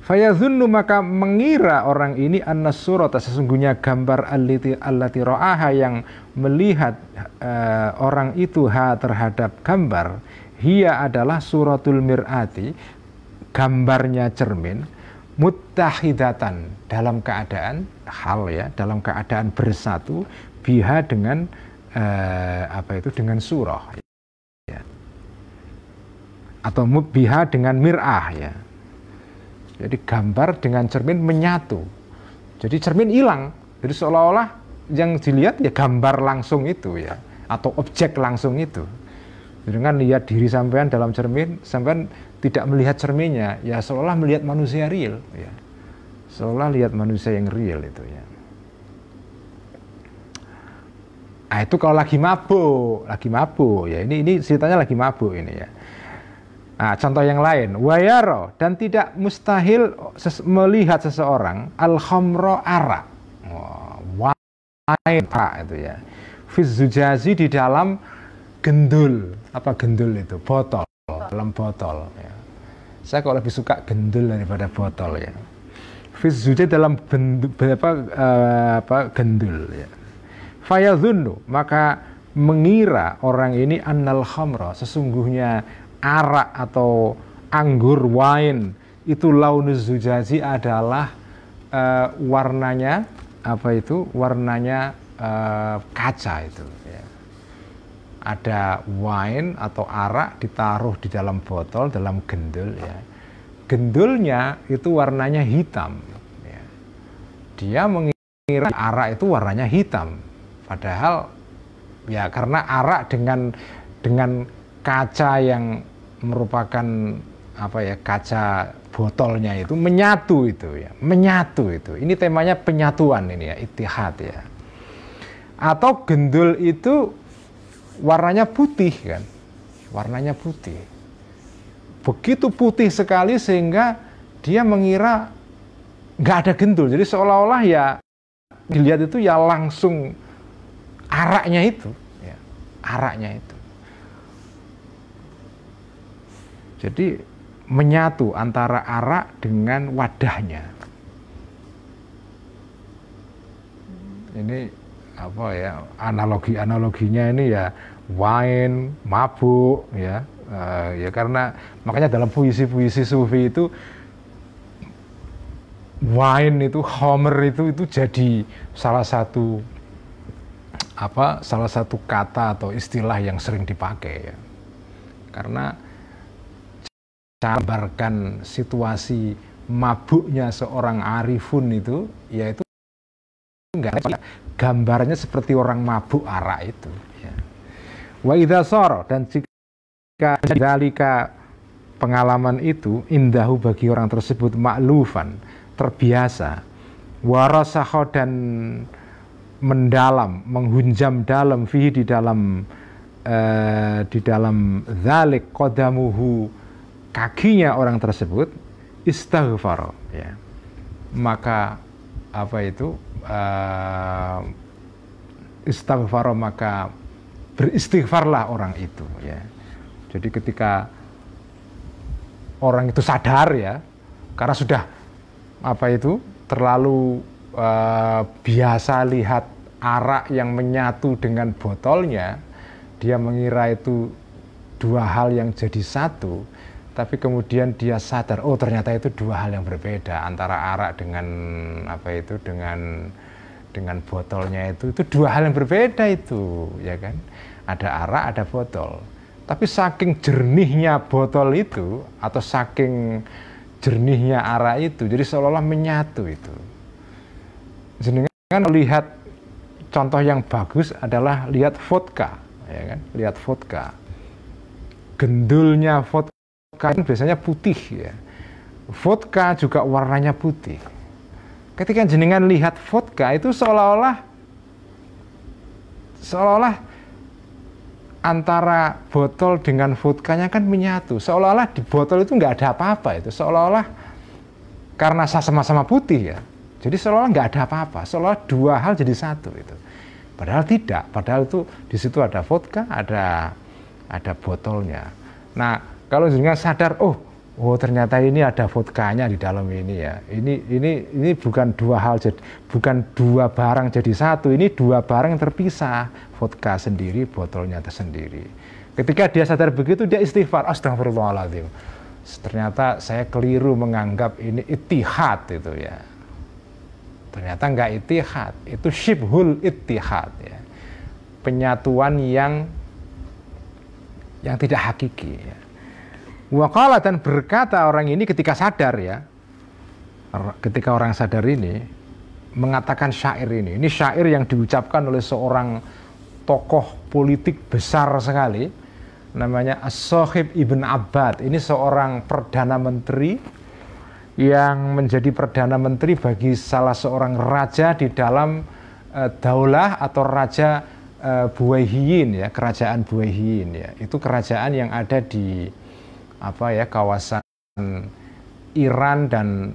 Fayadhunnu, maka mengira orang ini annas-surata, sesungguhnya gambar allati ra'aha, yang melihat orang itu terhadap gambar, hiya adalah suratul mir'ati, gambarnya cermin, muttahidatan, dalam keadaan dalam keadaan bersatu, biha dengan dengan surah ya. Atau biha dengan mir'ah ya. Jadi gambar dengan cermin menyatu. Jadi cermin hilang. Jadi seolah-olah yang dilihat ya gambar langsung itu ya, atau objek langsung itu. Dengan lihat diri sampean dalam cermin, sampean tidak melihat cerminnya, ya seolah melihat manusia real, ya. Seolah lihat manusia yang real itu ya. Nah itu kalau lagi mabuk ya. Ini ceritanya lagi mabuk ini ya. Nah contoh yang lain, wayaro, dan tidak mustahil melihat seseorang al-khamra, arak, wine itu ya. Fizujazi, di dalam gendul. Apa gendul itu? Botol, dalam botol ya. Saya kok lebih suka gendul daripada botol ya. Fizujazi dalam gendul ya. Fayadhunnu, maka mengira orang ini annal khamra, sesungguhnya arak atau anggur, wine itu, launuz zujazi, adalah warnanya warnanya kaca itu ya. Ada wine atau arak ditaruh di dalam botol, dalam gendul ya. Gendulnya itu warnanya hitam ya. Dia mengira arak itu warnanya hitam, padahal ya karena arak dengan kaca yang merupakan kaca botolnya itu menyatu itu ya, menyatu itu. Ini temanya penyatuan ini ya, ittihad ya. Atau gendul itu warnanya putih kan, warnanya putih, begitu putih sekali sehingga dia mengira nggak ada gendul. Jadi seolah-olah ya dilihat itu ya langsung araknya itu ya, araknya itu. Jadi menyatu antara arak dengan wadahnya. Ini apa ya, analoginya ini ya wine, mabuk ya. Ya karena makanya dalam puisi-puisi sufi itu wine itu, homer itu jadi salah satu kata atau istilah yang sering dipakai ya. Karena gambarkan situasi mabuknya seorang arifun itu, yaitu enggak gambarnya seperti orang mabuk arak itu ya. Wa idza sara, dan jika dzalika pengalaman itu indahu bagi orang tersebut maklufan, terbiasa, warasakho, dan mendalam, menghunjam dalam, fihi di dalam dzalik qadamuhu, kakinya orang tersebut, istaghfar ya, maka istaghfar, maka beristighfarlah orang itu ya. Jadi ketika orang itu sadar ya, karena sudah terlalu biasa lihat arak yang menyatu dengan botolnya, dia mengira itu dua hal yang jadi satu, tapi kemudian dia sadar, oh ternyata itu dua hal yang berbeda, antara arak dengan dengan botolnya itu dua hal yang berbeda itu, ya kan? Ada arak, ada botol. Tapi saking jernihnya botol itu atau saking jernihnya arak itu, jadi seolah-olah menyatu itu. Jenengan lihat contoh yang bagus adalah lihat vodka, ya kan? Lihat vodka. Gendulnya vodka kan biasanya putih ya. Vodka juga warnanya putih. Ketika jenengan lihat vodka itu seolah-olah antara botol dengan vodkanya kan menyatu. Seolah-olah di botol itu nggak ada apa-apa itu. Seolah-olah karena sama-sama putih ya. Jadi seolah-olah nggak ada apa-apa. Seolah dua hal jadi satu itu. Padahal tidak. Padahal itu di situ ada vodka, ada botolnya. Nah, kalau jenengan sadar, oh ternyata ini ada vodkanya di dalam ini ya. Ini bukan dua hal, bukan dua barang jadi satu. Ini dua barang yang terpisah. Vodka sendiri, botolnya tersendiri. Ketika dia sadar begitu, dia istighfar. Astagfirullahaladzim. Ternyata saya keliru menganggap ini ittihad itu ya. Ternyata enggak ittihad. Itu syibhul ittihad ya. Penyatuan yang tidak hakiki ya. Waqala, dan berkata orang ini ketika sadar ya, ketika orang sadar ini mengatakan syair ini syair yang diucapkan oleh seorang tokoh politik besar sekali, namanya As-Sohib Ibn Abbad. Ini seorang perdana menteri yang menjadi perdana menteri bagi salah seorang raja di dalam daulah atau raja Buwayhiyin ya, kerajaan Buwayhiyin ya. Itu kerajaan yang ada di kawasan Iran dan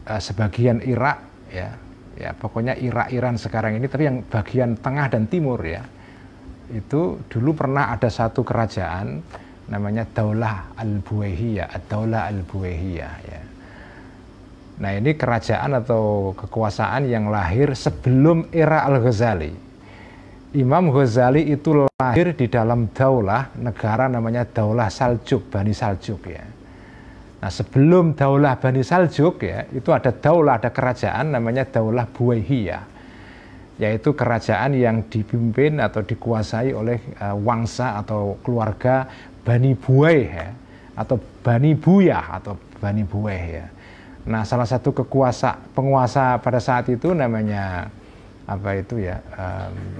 sebagian Irak ya pokoknya Iran sekarang ini, tapi yang bagian tengah dan timur ya, itu dulu pernah ada satu kerajaan namanya Daulah Al-Buwayhiyah, Ad-Daulah Al-Buwayhiyah ya. Nah ini kerajaan atau kekuasaan yang lahir sebelum era Al-Ghazali. Imam Ghazali itu lahir di dalam daulah negara namanya Daulah Saljuk, Bani Saljuk ya. Nah sebelum Daulah Bani Saljuk ya, itu ada kerajaan namanya Daulah Buwayhiyah, yaitu kerajaan yang dipimpin atau dikuasai oleh wangsa atau keluarga Bani Buwayh ya, atau Bani Buyah atau Bani Buwayh ya. Nah salah satu penguasa pada saat itu namanya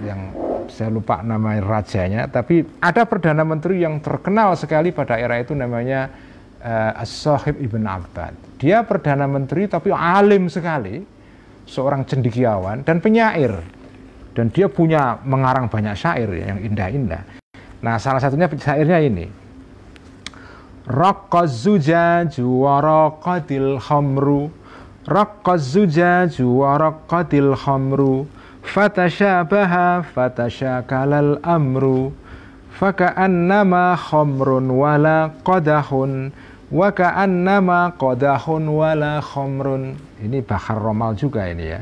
yang saya lupa nama rajanya, tapi ada perdana menteri yang terkenal sekali pada era itu namanya As-Sohib Ibn Abbad. Dia perdana menteri tapi alim sekali, seorang cendekiawan dan penyair, dan dia punya mengarang banyak syair yang indah-indah. Nah salah satunya syairnya ini, Raqqaz zujaju wa raqadil khamru, Raqqaz zujaju wa raqadil khamru, fatashabaha fatashakalal amru, faka'annama khamrun wala qadahun, wa ka'annama qadahun wala khamrun. Ini Bahar Romal juga ini ya.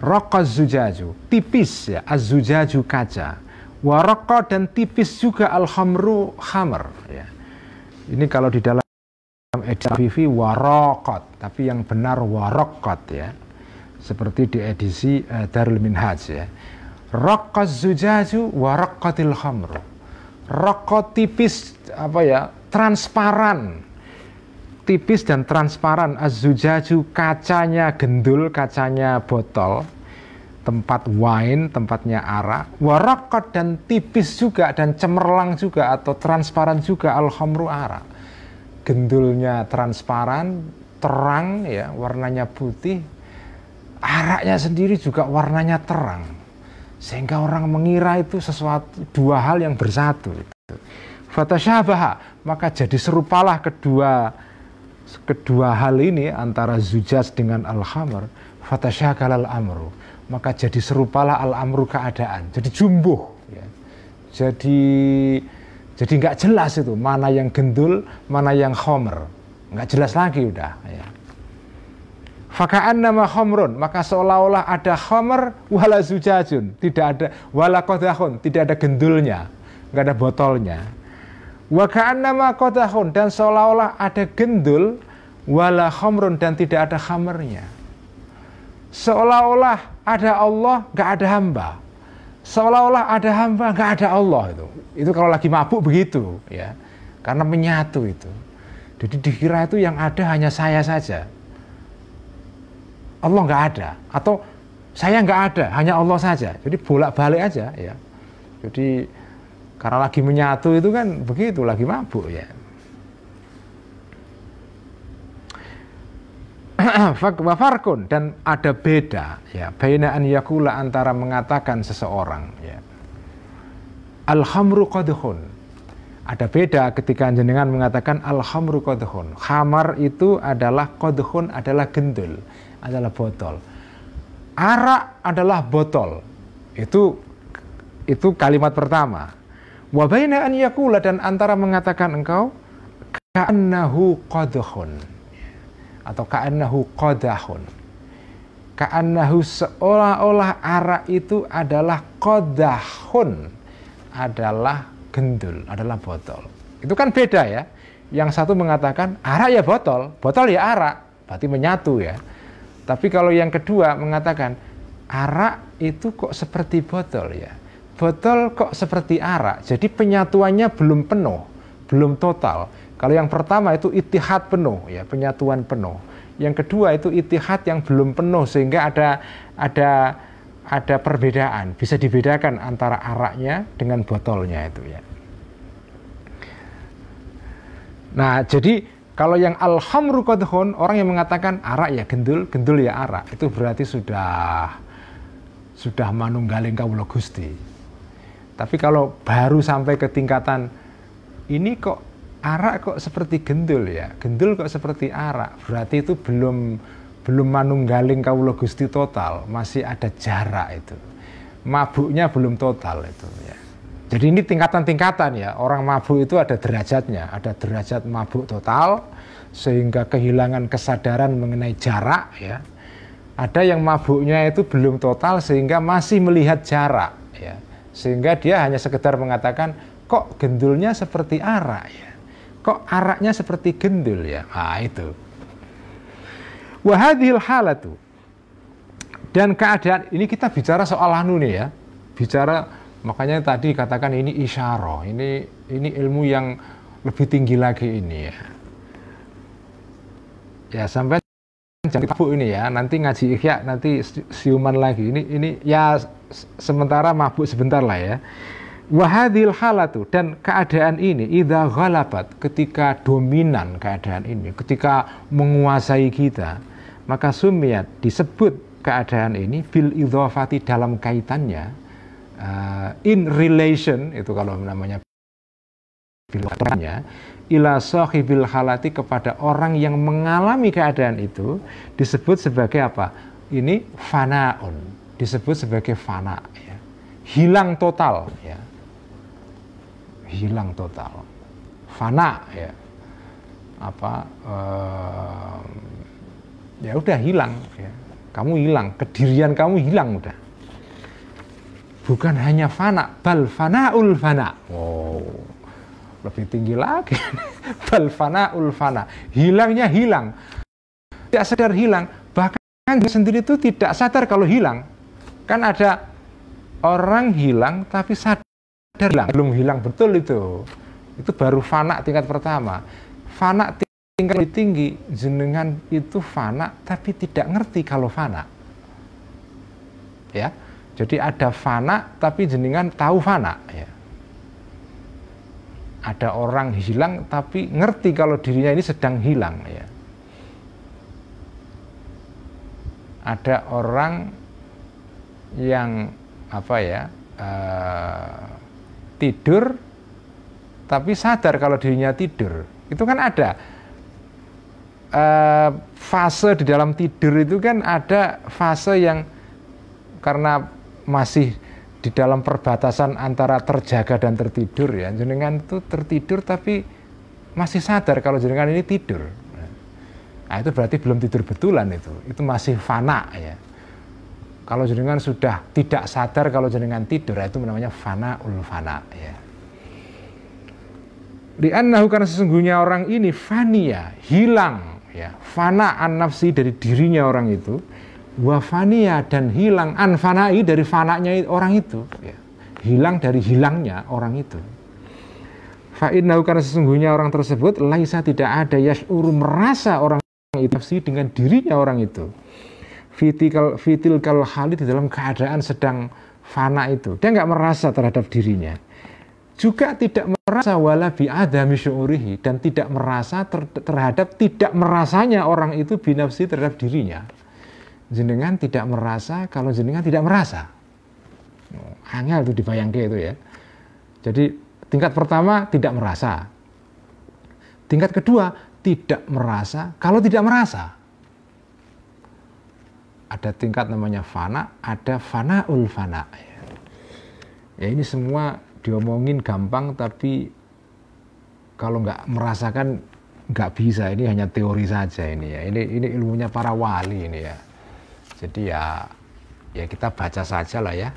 Raqaz zujaju, tipis ya, az-zujaju kaca. Wa raqa dan tipis juga al-khamru khamr ya. Ini kalau di dalam edisi Afifi waraqat, tapi yang benar waraqat ya. Seperti di edisi Darul Minhaj ya. Raqaz zujaju wa raqqatil khamru. Raqa tipis apa ya? Transparan. Tipis dan transparan, az-zujaju kacanya gendul, kacanya botol, tempat wine, tempatnya arak, warakat dan tipis juga dan cemerlang juga atau transparan juga al-khamru arak. Gendulnya transparan, terang ya, warnanya putih, araknya sendiri juga warnanya terang. Sehingga orang mengira itu sesuatu dua hal yang bersatu itu. Fatasyabaha, maka jadi serupalah kedua hal ini antara zujaj dengan al-khamr, fatasyakalal amru, maka jadi serupalah al-amru keadaan, jadi jumbuh ya. Jadi nggak jelas itu mana yang gendul, mana yang khamr, nggak jelas lagi udah ya. Faka'annama khamrun, maka seolah-olah ada khamr wala zujajun, tidak ada wala qadahun, tidak ada gendulnya, nggak ada botolnya. Wa ka'annama qadahun, dan seolah-olah ada gendul wala khamrun, dan tidak ada khamrnya. Seolah-olah ada Allah, nggak ada hamba. Seolah-olah ada hamba, nggak ada Allah. Itu kalau lagi mabuk begitu ya, karena menyatu itu. Jadi dikira itu yang ada hanya saya saja, Allah nggak ada, atau saya nggak ada, hanya Allah saja. Jadi bolak-balik aja ya. Jadi karena lagi menyatu itu kan begitu, lagi mabuk ya. Wafarkun, dan ada beda ya, baina an yakula, antara mengatakan seseorang ya, al-khamru qadhun. Ada beda ketika jenengan mengatakan al-khamru qadhun. Khamar itu adalah qadhun, adalah gendul, adalah botol. Arak adalah botol. Itu kalimat pertama. Wa baina an yakula, dan antara mengatakan engkau ka'annahu qadhun atau ka'annahu qadahun. Ka'annahu, seolah-olah arak itu adalah qadahun, adalah gendul, adalah botol. Itu kan beda ya. Yang satu mengatakan arak ya botol, botol ya arak, berarti menyatu ya. Tapi kalau yang kedua mengatakan arak itu kok seperti botol ya, botol kok seperti arak, jadi penyatuannya belum penuh, belum total. Kalau yang pertama itu ittihad penuh ya, penyatuan penuh. Yang kedua itu ittihad yang belum penuh, sehingga ada perbedaan, bisa dibedakan antara araknya dengan botolnya itu ya. Nah, jadi kalau yang al-khamru qadhun, orang yang mengatakan arak ya gendul, gendul ya arak, itu berarti sudah manunggaling kawula Gusti. Tapi kalau baru sampai ke tingkatan ini kok arak kok seperti gendul ya, gendul kok seperti arak, berarti itu belum manunggaling kawula Gusti total, masih ada jarak itu. Mabuknya belum total itu ya. Jadi ini tingkatan-tingkatan ya, orang mabuk itu ada derajatnya, ada derajat mabuk total sehingga kehilangan kesadaran mengenai jarak ya. Ada yang mabuknya itu belum total sehingga masih melihat jarak ya. Sehingga dia hanya sekedar mengatakan kok gendulnya seperti arak ya, kok araknya seperti gendul ya. Nah itu. Wahadhil halatu, dan keadaan ini kita bicara soal anu nih ya, bicara. Makanya tadi katakan ini isyarah, ini ilmu yang lebih tinggi lagi ini ya. Ya sampai jangan mabuk ini ya, nanti ngaji Ihya nanti siuman lagi. Ini ya sementara mabuk sebentar lah ya. Wahadhil halatu, dan keadaan ini idza ghalabat, ketika dominan keadaan ini, ketika menguasai kita, maka sumiyat, disebut keadaan ini bil idhofati, dalam kaitannya, in relation, itu kalau namanya bilnya, ila sahibil halati, kepada orang yang mengalami keadaan itu, disebut sebagai apa? Ini fanaun, disebut sebagai fana ya. Hilang total ya. Hilang total. Fana ya. Apa ya udah hilang ya. Kamu hilang, kedirian kamu hilang udah. Bukan hanya fana, bal fanaul fana. Wow, lebih tinggi lagi. Bal fanaul fana. Hilangnya hilang. Tidak sadar hilang. Bahkan dia sendiri itu tidak sadar kalau hilang. Kan ada orang hilang tapi sadar hilang. Belum hilang betul itu. Itu baru fana tingkat pertama. Fana tingkat lebih tinggi. Jenengan itu fana tapi tidak ngerti kalau fana. Ya. Jadi ada fana, tapi jenengan tahu fana. Ya. Ada orang hilang, tapi ngerti kalau dirinya ini sedang hilang. Ya. Ada orang yang tidur, tapi sadar kalau dirinya tidur. Itu kan ada fase di dalam tidur itu kan ada fase yang karena masih di dalam perbatasan antara terjaga dan tertidur ya. Jenengan itu tertidur tapi masih sadar kalau jenengan ini tidur. Nah, itu berarti belum tidur betulan itu. Itu masih fana ya. Kalau jenengan sudah tidak sadar kalau jenengan tidur, itu namanya fanaul fana ya. Li'annahu karena sesungguhnya orang ini fania, hilang ya. Fana an nafsi dari dirinya orang itu. Wafania dan hilang anfanai dari fananya orang itu ya. Hilang dari hilangnya orang itu. Fa'innahu karena sesungguhnya orang tersebut laisa tidak ada yash'uru merasa orang itu dengan dirinya orang itu fitil kal hali di dalam keadaan sedang fana itu. Dia nggak merasa terhadap dirinya. Juga tidak merasa wala bi'adami syu'urihi dan tidak merasa terhadap tidak merasanya orang itu binafsi terhadap dirinya. Jenengan tidak merasa kalau jenengan tidak merasa. Angel itu dibayangkan itu ya. Jadi tingkat pertama tidak merasa. Tingkat kedua tidak merasa kalau tidak merasa. Ada tingkat namanya fana, ada fanaul fana. Ya ini semua diomongin gampang tapi kalau nggak merasakan nggak bisa. Ini hanya teori saja ini ya. Ini ilmunya para wali ini ya. Jadi ya kita baca saja lah ya.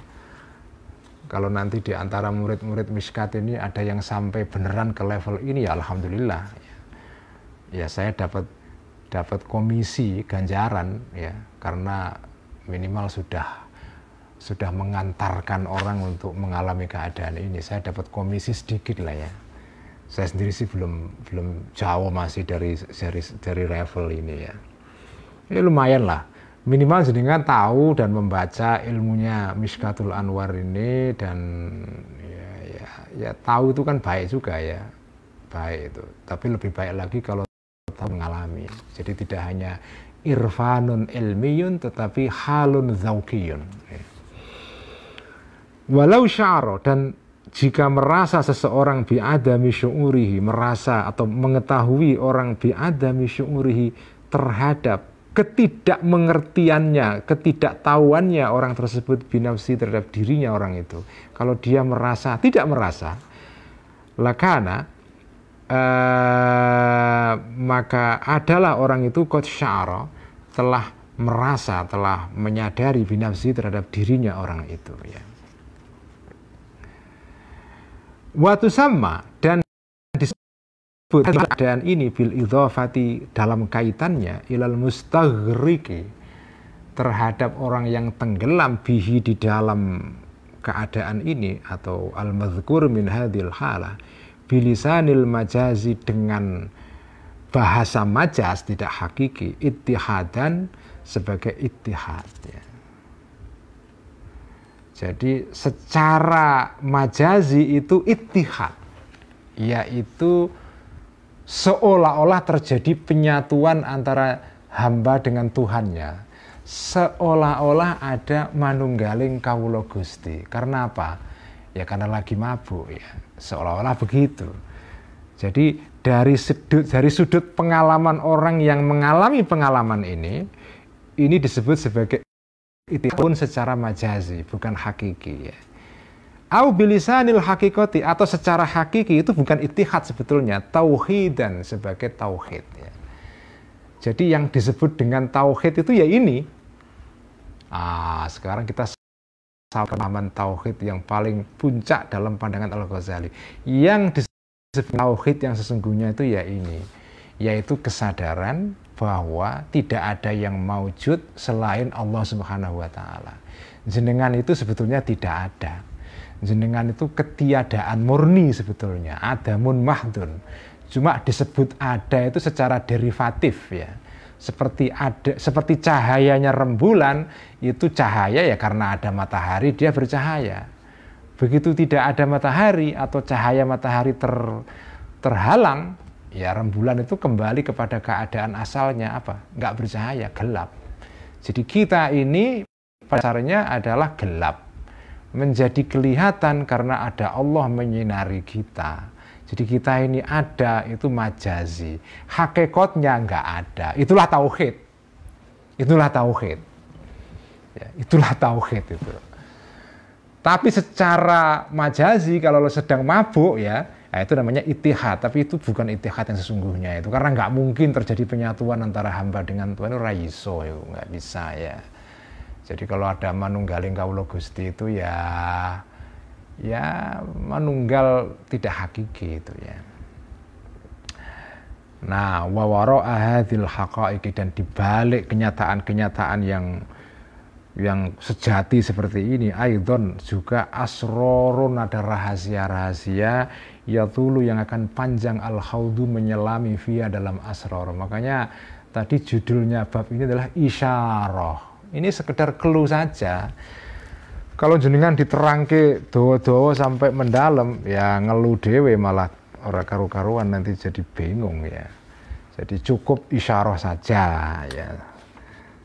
Kalau nanti di antara murid-murid Miskat ini ada yang sampai beneran ke level ini ya alhamdulillah. Ya saya dapat komisi ganjaran ya karena minimal sudah mengantarkan orang untuk mengalami keadaan ini. Saya dapat komisi sedikit lah ya. Saya sendiri sih belum jauh masih dari level ini ya. Ya lumayan lah. Minimal jenengan tahu dan membaca ilmunya Mishkatul Anwar ini dan ya tahu itu kan baik juga ya. Baik itu. Tapi lebih baik lagi kalau tahu mengalami. Jadi tidak hanya irfanun ilmiyun tetapi halun zaukiyun. Walau sya'ara dan jika merasa seseorang bi'adami syu'urihi, merasa atau mengetahui orang bi'adami syu'urihi terhadap ketidakmengertiannya, ketidaktahuannya orang tersebut binafsi terhadap dirinya orang itu. Kalau dia merasa, tidak merasa, lakana, maka adalah orang itu qad sya'ara, telah merasa, telah menyadari binafsi terhadap dirinya orang itu ya. Watu sama dan keadaan ini bil idhafati dalam kaitannya ilal mustaghriki terhadap orang yang tenggelam bihi di dalam keadaan ini atau al madhkur min hadhil halah bilisanil majazi dengan bahasa majaz tidak hakiki ittihadan sebagai ittihad ya. Jadi secara majazi itu ittihad yaitu seolah-olah terjadi penyatuan antara hamba dengan Tuhannya. Seolah-olah ada manunggaling kawula Gusti. Karena apa? Ya karena lagi mabuk ya. Seolah-olah begitu. Jadi dari sudut pengalaman orang yang mengalami pengalaman ini disebut sebagai itihun secara majazi, bukan hakiki ya. Au bilisanil hakikati atau secara hakiki itu bukan ittihad sebetulnya, tauhidan sebagai tauhid ya. Jadi yang disebut dengan tauhid itu ya ini Sekarang kita pemahaman tauhid yang paling puncak dalam pandangan Al-Ghazali. Yang disebut tauhid yang sesungguhnya itu ya ini, yaitu kesadaran bahwa tidak ada yang maujud selain Allah Subhanahu wa taala. Jenengan itu sebetulnya tidak ada. Jenengan itu ketiadaan murni sebetulnya, adamun mahdun. Cuma disebut ada itu secara derivatif ya. Seperti cahayanya rembulan, itu cahaya ya karena ada matahari dia bercahaya. Begitu tidak ada matahari atau cahaya matahari terhalang, ya rembulan itu kembali kepada keadaan asalnya apa? Nggak bercahaya, gelap. Jadi kita ini dasarnya adalah gelap. Menjadi kelihatan karena ada Allah menyinari kita. Jadi kita ini ada, itu majazi. Hakikatnya nggak ada. Itulah tauhid. Itulah tauhid. Ya, itulah tauhid itu. Tapi secara majazi kalau lo sedang mabuk ya, itu namanya itihad. Tapi itu bukan itihad yang sesungguhnya itu. Karena nggak mungkin terjadi penyatuan antara hamba dengan Tuhan. Itu raiso, nggak bisa ya. Jadi kalau ada manunggaling kawula Gusti itu ya manunggal tidak hakiki itu ya. Nah, wa wara'a hadzal haqa'iqi, dan dibalik kenyataan-kenyataan yang sejati seperti ini, aidon juga asrorun, ada rahasia-rahasia yatulu yang akan panjang al-khaudu menyelami via dalam asror. Makanya tadi judulnya bab ini adalah isyarah. Ini sekedar clue saja. Kalau jenengan diterangke dawa-dawa sampai mendalam, ya ngeluh dewe malah ora karu-karuan, nanti jadi bingung ya. Jadi cukup isyarah saja ya.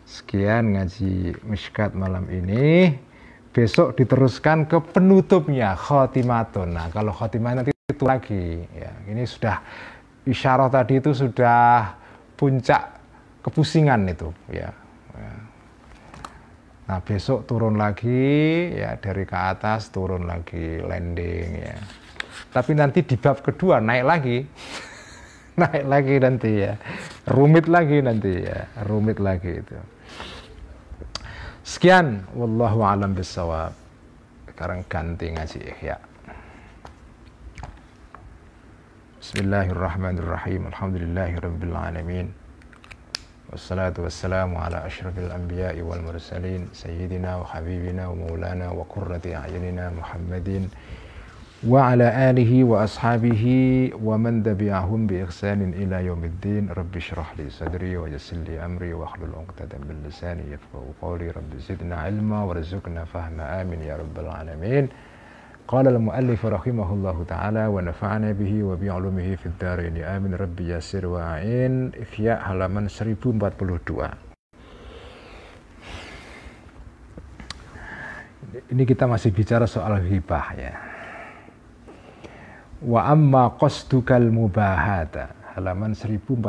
Sekian ngaji Mishkat malam ini. Besok diteruskan ke penutupnya, khotimatun. Nah, kalau khotimah nanti itu lagi ya. Ini sudah isyarah tadi itu sudah puncak kepusingan itu ya. Nah, besok turun lagi ya, dari ke atas turun lagi, landing ya. Tapi nanti di bab kedua naik lagi. Naik lagi nanti ya. Rumit lagi nanti ya, rumit lagi itu. Sekian, wallahu a'lam bishawab. Sekarang ganti ngaji Ihya. Bismillahirrahmanirrahim. Alhamdulillahirabbil alamin. Wassalatu wassalamu ala asyrafil anbiya'i wal mursalin sayyidina wa habibina wa maulana wa qurrati a'yunina Muhammadin wa ala alihi wa ashabihi wa man tabi'ahum bi ihsanin ila yaumiddin. Rabbi shrah li sadri wa yassir li amri wa hlul 'uqdatam min lisani yafqahu qawli. Rabbi zidna ilma warzuqna fahma, amin ya rabbal alamin. Qala al-muallif rahimahullahu ta'ala wa nafa'ana bihi wa bi'ulumihi fid dharain amin. Rabbi yassir wa a'in. Ihya halaman 1042. Ini kita masih bicara soal ghibah ya. Wa amma qasdukal mubahata, halaman 1042.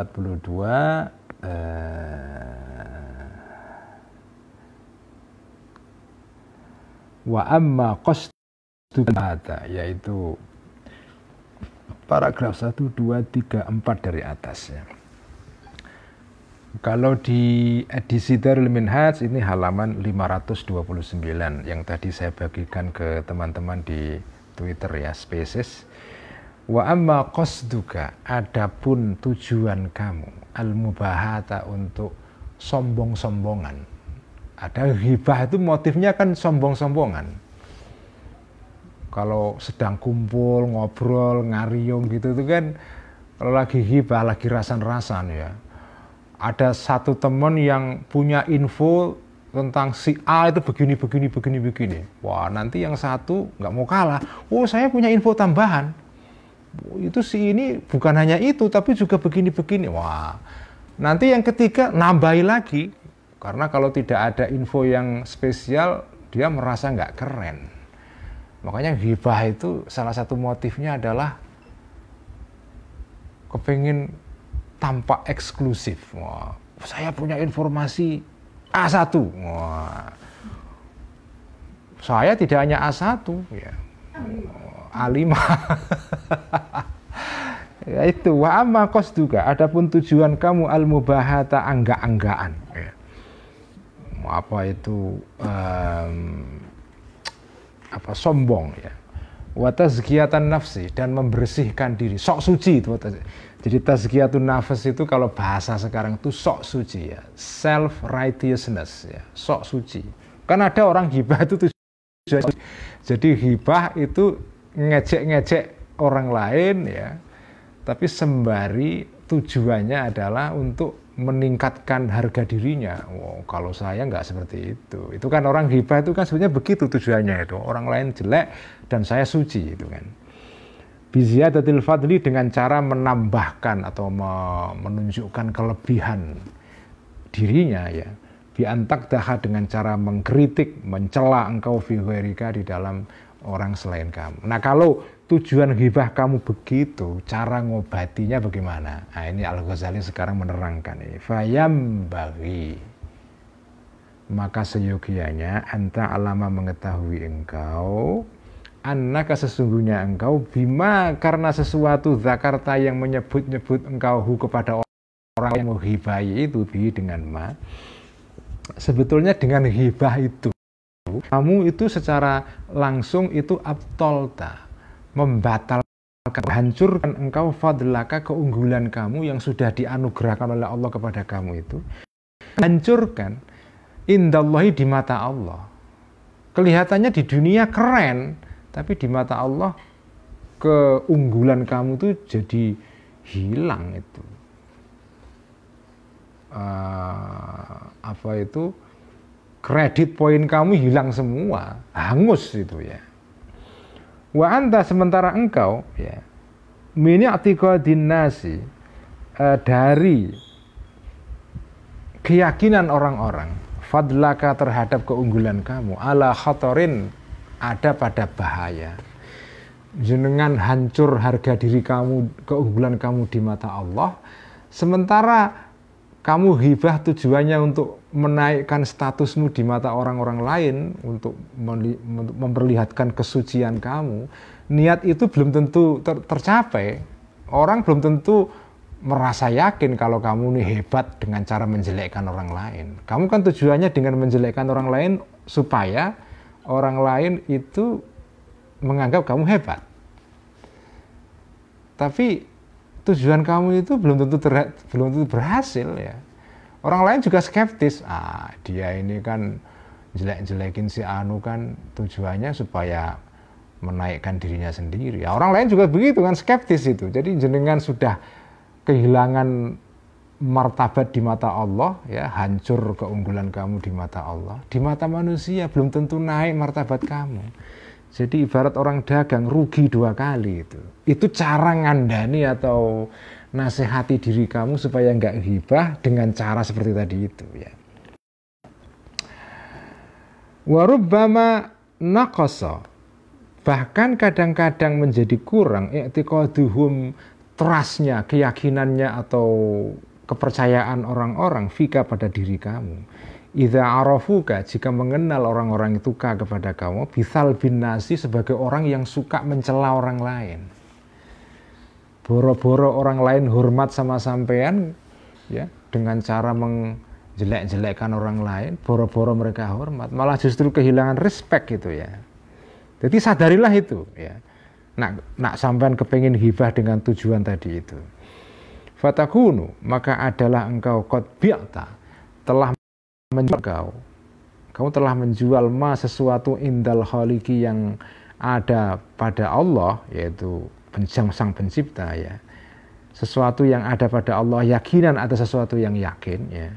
Wa amma qasdukal, yaitu paragraf 1, 2, 3, 4 dari atas ya. Kalau di edisi Darul Minhaj ini halaman 529 yang tadi saya bagikan ke teman-teman di Twitter ya, Spaces. Wa amma qasduka, adapun tujuan kamu, al-mubahata, untuk sombong-sombongan. Ada ghibah itu motifnya kan sombong-sombongan. Kalau sedang kumpul, ngobrol, ngariung gitu itu kan, kalau lagi ghibah, lagi rasan-rasan ya. Ada satu teman yang punya info tentang si A itu begini. Wah, nanti yang satu nggak mau kalah. Oh, saya punya info tambahan. Itu si ini bukan hanya itu, tapi juga begini. Wah, nanti yang ketiga nambahi lagi. Karena kalau tidak ada info yang spesial, dia merasa nggak keren. Makanya ghibah itu salah satu motifnya adalah kepingin tampak eksklusif. Wah, saya punya informasi A1. Wah, saya tidak hanya A1 ya, A5. Ya itu, wa amma qasduka, adapun tujuan kamu al-mubahata, angga-anggaan ya. sombong ya. Wa tazkiyatan nafsi, dan membersihkan diri, sok suci itu. Jadi tazkiyatun nafs itu kalau bahasa sekarang itu sok suci ya, self righteousness ya, sok suci. Kan ada orang ghibah itu tujuannya. Jadi ghibah itu ngejek-ngejek orang lain ya, tapi sembari tujuannya adalah untuk meningkatkan harga dirinya. Kalau saya nggak seperti itu. Itu kan orang ghibah itu kan sebenarnya begitu tujuannya itu. Orang lain jelek dan saya suci itu kan. Biziyadatil fadli, dengan cara menambahkan atau menunjukkan kelebihan dirinya ya. Biantak daha, dengan cara mengkritik, mencela engkau fi ghairika, di dalam orang selain kamu. Nah, kalau tujuan ghibah kamu begitu, cara ngobatinya bagaimana? Nah, ini Al-Ghazali sekarang menerangkan ini. Fayam bagi, maka seyogianya anta alama, mengetahui engkau, annaka, sesungguhnya engkau, bima, karena sesuatu, zakarta, yang menyebut-nyebut engkau hu, kepada orang yang menghibahi itu, bi, dengan ma. Sebetulnya dengan hibah itu kamu itu secara langsung itu abtolta, membatalkan, hancurkan engkau fadlaka, keunggulan kamu yang sudah dianugerahkan oleh Allah kepada kamu itu. Hancurkan indallahi, di mata Allah. Kelihatannya di dunia keren, tapi di mata Allah keunggulan kamu itu jadi hilang itu. Kredit poin kamu hilang semua, hangus itu ya. Wa anta, sementara engkau ya, min i'tiqadin nasi, dari keyakinan orang-orang, fadlaka, terhadap keunggulan kamu, ala khatarin, ada pada bahaya. Jenengan hancur harga diri kamu, keunggulan kamu di mata Allah, sementara kamu hibah tujuannya untuk menaikkan statusmu di mata orang-orang lain, untuk memperlihatkan kesucian kamu. Niat itu belum tentu tercapai. Orang belum tentu merasa yakin kalau kamu ini hebat dengan cara menjelekkan orang lain. Kamu kan tujuannya dengan menjelekkan orang lain supaya orang lain itu menganggap kamu hebat. Tapi tujuan kamu itu belum tentu berhasil ya. Orang lain juga skeptis. Dia ini kan jelek-jelekin si Anu kan tujuannya supaya menaikkan dirinya sendiri. Ya, orang lain juga begitu kan, skeptis itu. Jadi jenengan sudah kehilangan martabat di mata Allah ya, hancur keunggulan kamu di mata Allah. Di mata manusia belum tentu naik martabat kamu. Jadi ibarat orang dagang, rugi 2 kali itu. Itu cara ngandani atau nasihati diri kamu supaya nggak ghibah dengan cara seperti tadi itu ya. Wa rubbama naqasa, bahkan kadang-kadang menjadi kurang i'tiqaduhum, trustnya, keyakinannya atau kepercayaan orang-orang fika, pada diri kamu. Idza arafuka, jika mengenal orang-orang itu kepada kamu, bisal bin nasi, sebagai orang yang suka mencela orang lain. Boro-boro orang lain hormat sama sampean ya, dengan cara menjelek-jelekkan orang lain, boro-boro mereka hormat, malah justru kehilangan respect itu ya. Jadi sadarilah itu ya. Nak sampean kepengin hibah dengan tujuan tadi itu. Fatakunu, maka adalah engkau qad bi'ta, telah menjual kamu telah menjual sesuatu indal khaliqi, yang ada pada Allah, yaitu sang pencipta ya. Sesuatu yang ada pada Allah, yakinan ada sesuatu yang yakin ya.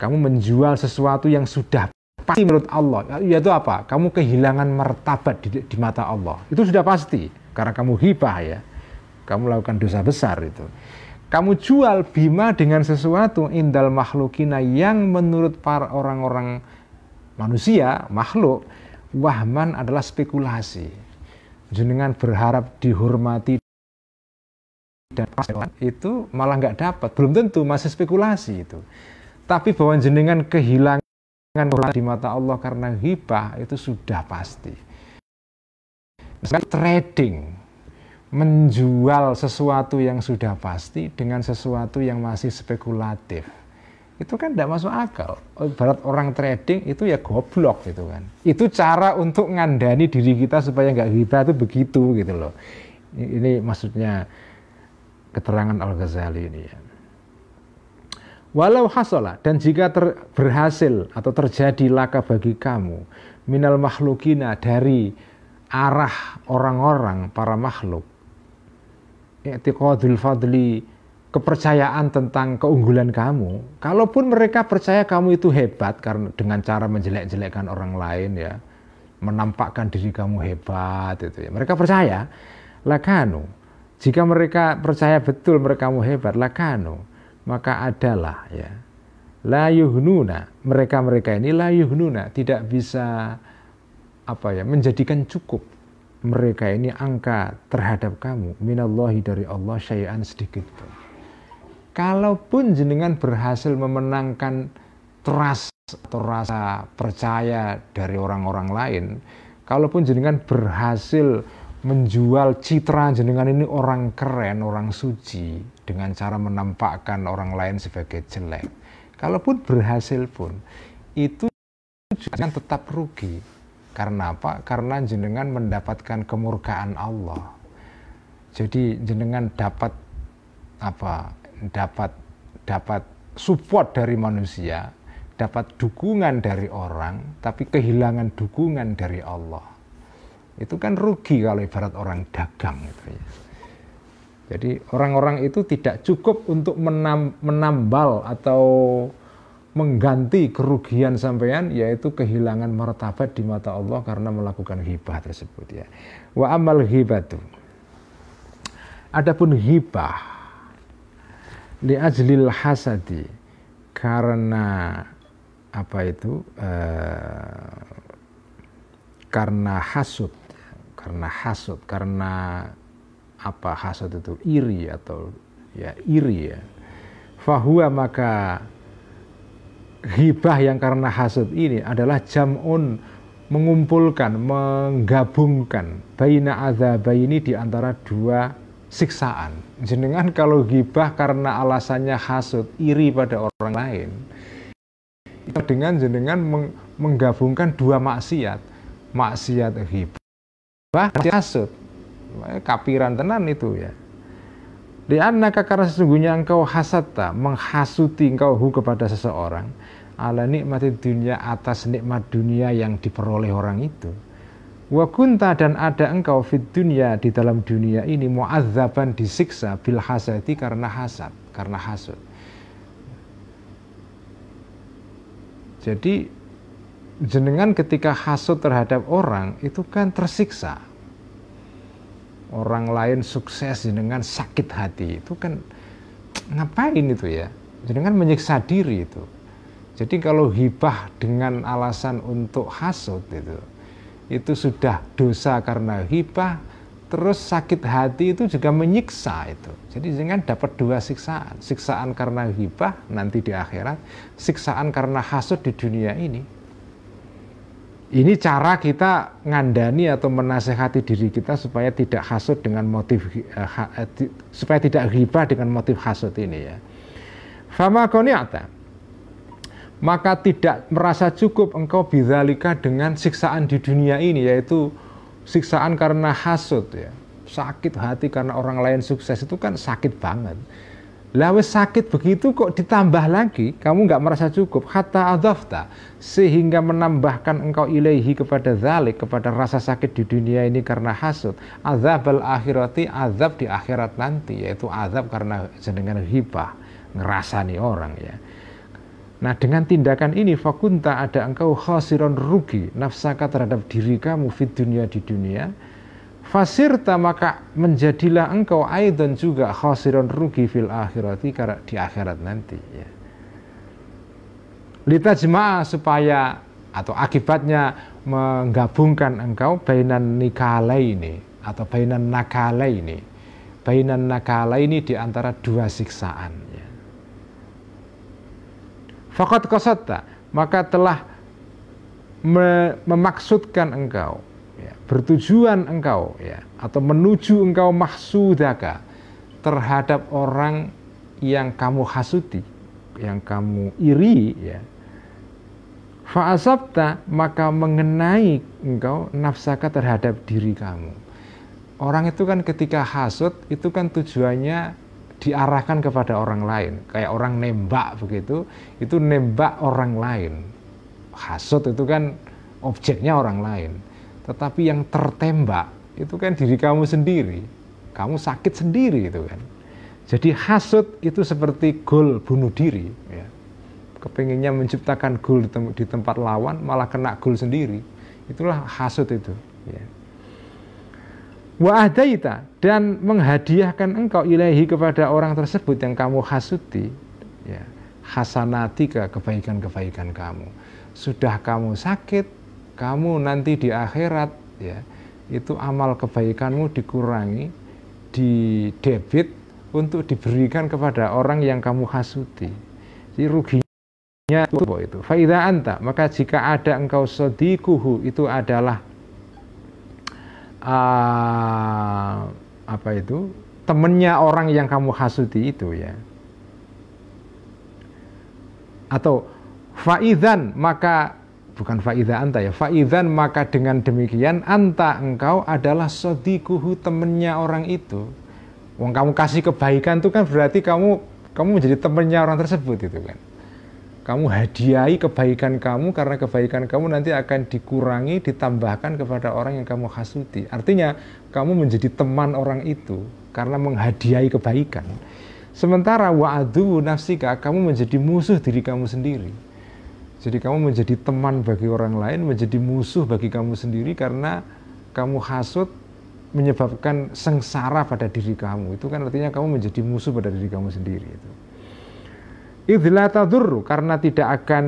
Kamu menjual sesuatu yang sudah pasti menurut Allah, yaitu apa? Kamu kehilangan martabat di mata Allah. Itu sudah pasti karena kamu hibah ya. Kamu lakukan dosa besar itu. Kamu jual bima, dengan sesuatu indal makhlukina, yang menurut para orang-orang manusia, makhluk, wahman adalah spekulasi. Jenengan berharap dihormati dan itu malah nggak dapat, belum tentu, masih spekulasi itu. Tapi bahwa jenengan kehilangan di mata Allah karena hibah, itu sudah pasti. Misalnya trading, menjual sesuatu yang sudah pasti dengan sesuatu yang masih spekulatif, Itu kan tidak masuk akal. Ibarat orang trading itu ya goblok gitu kan. Itu cara untuk ngandani diri kita supaya nggak ghibah itu begitu gitu loh. Ini maksudnya keterangan Al-Ghazali ini ya. Walau hasola, dan jika berhasil atau terjadi laka bagi kamu minal makhlukina, dari arah orang-orang para makhluk, i'tiqadul fadli, kepercayaan tentang keunggulan kamu, kalaupun mereka percaya kamu itu hebat karena dengan cara menjelek-jelekkan orang lain ya, menampakkan diri kamu hebat itu ya, mereka percaya, lakanu, jika mereka percaya betul mereka kamu hebat, lakanu, maka adalah ya, la yuhnuna, mereka ini la yuhnuna, tidak bisa menjadikan cukup mereka ini angka terhadap kamu minallahi, dari Allah, syai'an, sedikit pun. Kalaupun jenengan berhasil memenangkan trust atau rasa percaya dari orang-orang lain, kalaupun jenengan berhasil menjual citra jenengan ini orang keren, orang suci, dengan cara menampakkan orang lain sebagai jelek, kalaupun berhasil pun, itu jenengan tetap rugi. Karena apa? Karena jenengan mendapatkan kemurkaan Allah. Jadi jenengan dapat support dari manusia, dapat dukungan dari orang, tapi kehilangan dukungan dari Allah. Itu kan rugi kalau ibarat orang dagang gitu ya. Jadi orang-orang itu tidak cukup untuk menambal atau mengganti kerugian sampean, yaitu kehilangan martabat di mata Allah karena melakukan ghibah tersebut ya. Wa amal ghibatu, adapun ghibah li ajlil hasadi, karena karena hasud, karena hasud itu iri atau ya iri ya. Fahuwa, maka ghibah yang karena hasud ini adalah jam'un, mengumpulkan, menggabungkan baina adzabaini, di antara dua siksaan. Jenengan kalau ghibah karena alasannya hasud, iri pada orang lain, itu dengan jenengan menggabungkan dua maksiat ghibah, hasud, kapiran tenan itu ya. Li'annaka, karena sesungguhnya engkau hasadta, menghasuti engkau kepada seseorang, ala nikmati dunia, atas nikmat dunia yang diperoleh orang itu. Wa kunta, dan ada engkau fid dunia, di dalam dunia ini, mu'adzaban, disiksa, bil hasadi, karena hasad, karena hasud. Jadi jenengan ketika hasud terhadap orang itu kan tersiksa. Orang lain sukses, jenengan sakit hati, itu kan ngapain itu ya? Jenengan menyiksa diri itu. Jadi kalau hibah dengan alasan untuk hasud itu sudah dosa karena hibah, terus sakit hati itu juga menyiksa itu. Jadi jenengan dapat dua siksaan, siksaan karena hibah nanti di akhirat, siksaan karena hasud di dunia ini. Ini cara kita ngandani atau menasehati diri kita supaya tidak hasud dengan motif supaya tidak ghibah dengan motif hasud ini ya. Fama qani'ata, maka tidak merasa cukup engkau bidzalika, dengan siksaan di dunia ini, yaitu siksaan karena hasud ya. Sakit hati karena orang lain sukses, itu kan sakit banget. Lah wis sakit begitu kok ditambah lagi, kamu nggak merasa cukup, hatta adzafta, sehingga menambahkan engkau ilaihi, kepada zalik, kepada rasa sakit di dunia ini karena hasud, azabal akhirati, azab di akhirat nanti, yaitu azab karena jenengan hibah, ngerasani orang ya. Nah dengan tindakan ini, fakunta, ada engkau khasiron, rugi, nafsaka, terhadap diri kamu, fid dunia, di dunia, fasirta, maka menjadilah engkau aidan juga khasiron, rugi, fil akhirati, di akhirat nanti ya. Litajma'a, supaya atau akibatnya menggabungkan engkau bainan nikalaini atau bainan nakalaini, bainan nakalaini, di antara dua siksaan ya. Faqad qasadta, maka telah memaksudkan engkau ya, bertujuan engkau ya, atau menuju engkau mahsudaka, terhadap orang yang kamu hasuti, yang kamu iri, ya, fa'asabta, maka mengenai engkau nafsaka terhadap diri kamu. Orang itu kan ketika hasud itu kan tujuannya diarahkan kepada orang lain, kayak orang nembak begitu, itu nembak orang lain. Hasud itu kan objeknya orang lain, tetapi yang tertembak itu kan diri kamu sendiri, kamu sakit sendiri itu kan. Jadi hasud itu seperti gol bunuh diri, ya. Kepenginnya menciptakan gol di tempat lawan, malah kena gol sendiri. Itulah hasud itu, ya. Wa ahdaita, dan menghadiahkan engkau ilaihi kepada orang tersebut yang kamu hasuti, ya, hasanatika, kebaikan-kebaikan kamu. Sudah kamu sakit, kamu nanti di akhirat, ya, itu amal kebaikanmu dikurangi, didebit untuk diberikan kepada orang yang kamu hasuti. Jadi ruginya itu. Faidha anta, maka jika ada engkau sodikuhu, itu adalah apa itu, temennya orang yang kamu hasuti itu, ya. Atau faidhan, maka bukan faidha anta, ya, faidhan, maka dengan demikian anta, engkau adalah sodikuhu, temennya orang itu. Wong kamu kasih kebaikan itu kan berarti kamu menjadi temennya orang tersebut itu kan. Kamu hadiahi kebaikan kamu, karena kebaikan kamu nanti akan dikurangi, ditambahkan kepada orang yang kamu hasuti. Artinya kamu menjadi teman orang itu karena menghadiahi kebaikan. Sementara wa'adu nafsika, kamu menjadi musuh diri kamu sendiri. Jadi kamu menjadi teman bagi orang lain, menjadi musuh bagi kamu sendiri karena kamu hasud, menyebabkan sengsara pada diri kamu. Itu kan artinya kamu menjadi musuh pada diri kamu sendiri itu. Idla tadurru, karena tidak akan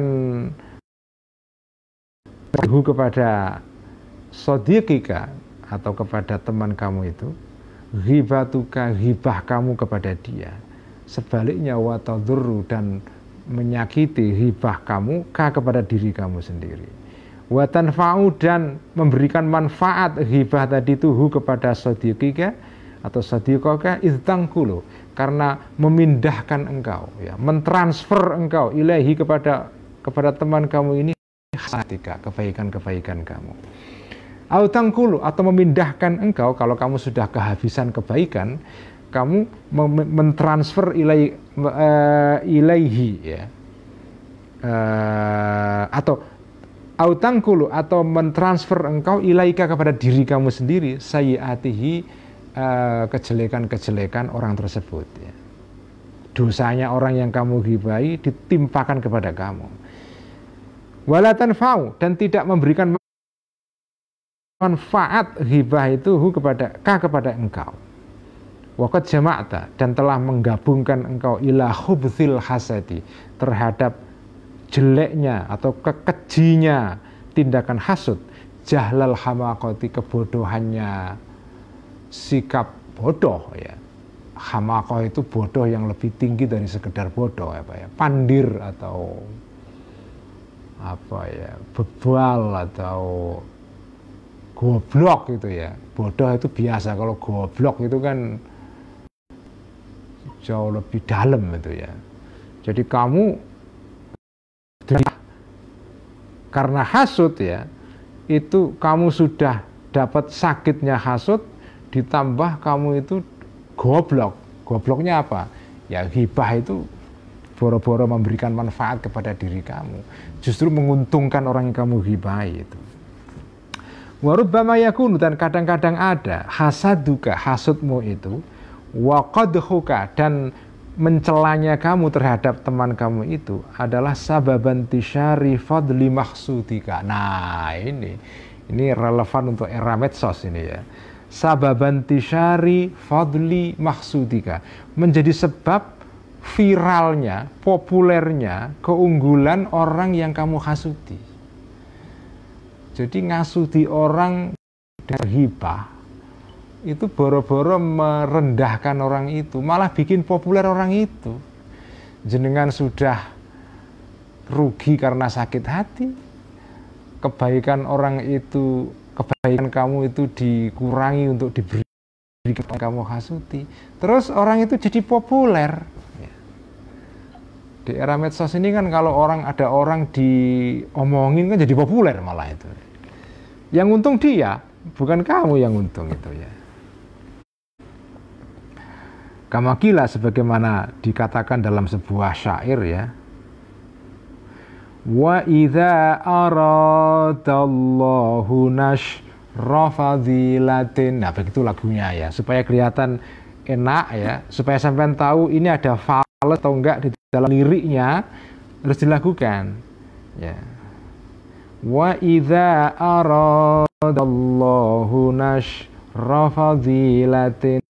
berhubung kepada sodiqika atau kepada teman kamu itu, ghibatuka, ghibah kamu kepada dia. Sebaliknya wa tadurru, dan menyakiti ghibah kamu kepada diri kamu sendiri. Wa tanfa'u, dan memberikan manfaat ghibah tadi tuhu kepada sodiqika atau sadiqaka iztangkulu, karena memindahkan engkau, ya, mentransfer engkau ilahi kepada teman kamu ini hasatika, kebaikan-kebaikan kamu. Autangkulu, atau memindahkan engkau, kalau kamu sudah kehabisan kebaikan, kamu mentransfer ilaihi, ya, atau autangkulu, atau mentransfer engkau ilaika kepada diri kamu sendiri sayyiatihi, kejelekan-kejelekan orang tersebut, ya. Dosanya orang yang kamu gibai ditimpakan kepada kamu. Wala tanfa'u, dan tidak memberikan manfaat ghibah itu kepada engkau. Waqad jama'ta, dan telah menggabungkan engkau ila khubthil hasadi, terhadap jeleknya atau kekejinya tindakan hasud, jahlal hamaqati, kebodohannya sikap bodoh, ya. Hamaqah itu bodoh yang lebih tinggi dari sekedar bodoh, apa ya, pandir atau apa ya, bebal atau goblok gitu, ya. Bodoh itu biasa, kalau goblok itu kan jauh lebih dalam itu, ya. Jadi kamu karena hasud, ya, itu kamu sudah dapat sakitnya hasud, ditambah kamu itu goblok. Gobloknya apa? Ya, ghibah itu boro-boro memberikan manfaat kepada diri kamu, justru menguntungkan orang yang kamu ghibahi itu. Wa rubbama yakunu, dan kadang-kadang ada hasaduka, hasudmu itu, wa qadhuka, dan mencelanya kamu terhadap teman kamu itu adalah sababan tisyari fadli maksudika. Nah, ini relevan untuk era medsos ini, ya. Sababan tisyari fadli maksudika, menjadi sebab viralnya, populernya, keunggulan orang yang kamu hasuti. Jadi ngasuti orang dengan hibah itu boro-boro merendahkan orang itu, malah bikin populer orang itu. Jenengan sudah rugi karena sakit hati, kebaikan orang itu, kebaikan kamu itu dikurangi untuk diberikan kamu hasuti, terus orang itu jadi populer, ya. Di era medsos ini kan kalau ada orang diomongin kan jadi populer malah itu. Yang untung dia, bukan kamu yang untung itu ya. Kama qila, sebagaimana dikatakan dalam sebuah syair ya. Wa idza aradallahu nashra fadilatin. Nah, begitu lagunya ya, supaya kelihatan enak ya, supaya sampean tahu ini ada fals atau enggak di dalam liriknya, harus dilakukan ya. Wa idza aradallahu nashra fadilatin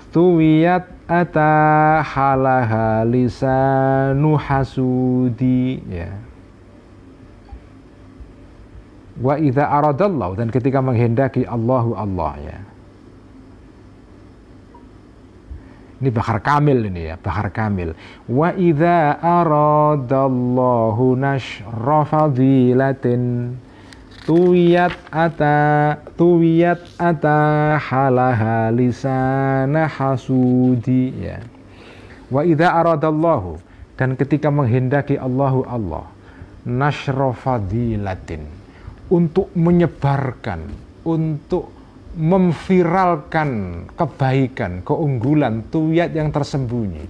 tuwiyat ata halaha lisanu hasudi ya. Wa idza aradallahu, dan ketika menghendaki Allahu Allah ya. Ini bahar kamil ini ya, bahar kamil. Wa idza aradallahu nashra fadilatin tuwiyat ata halaha lisana hasudi ya. Wa idza aradallahu, dan ketika menghendaki Allahu Allah, nashra fadilatin, untuk menyebarkan, untuk memviralkan kebaikan, keunggulan, tuyat yang tersembunyi.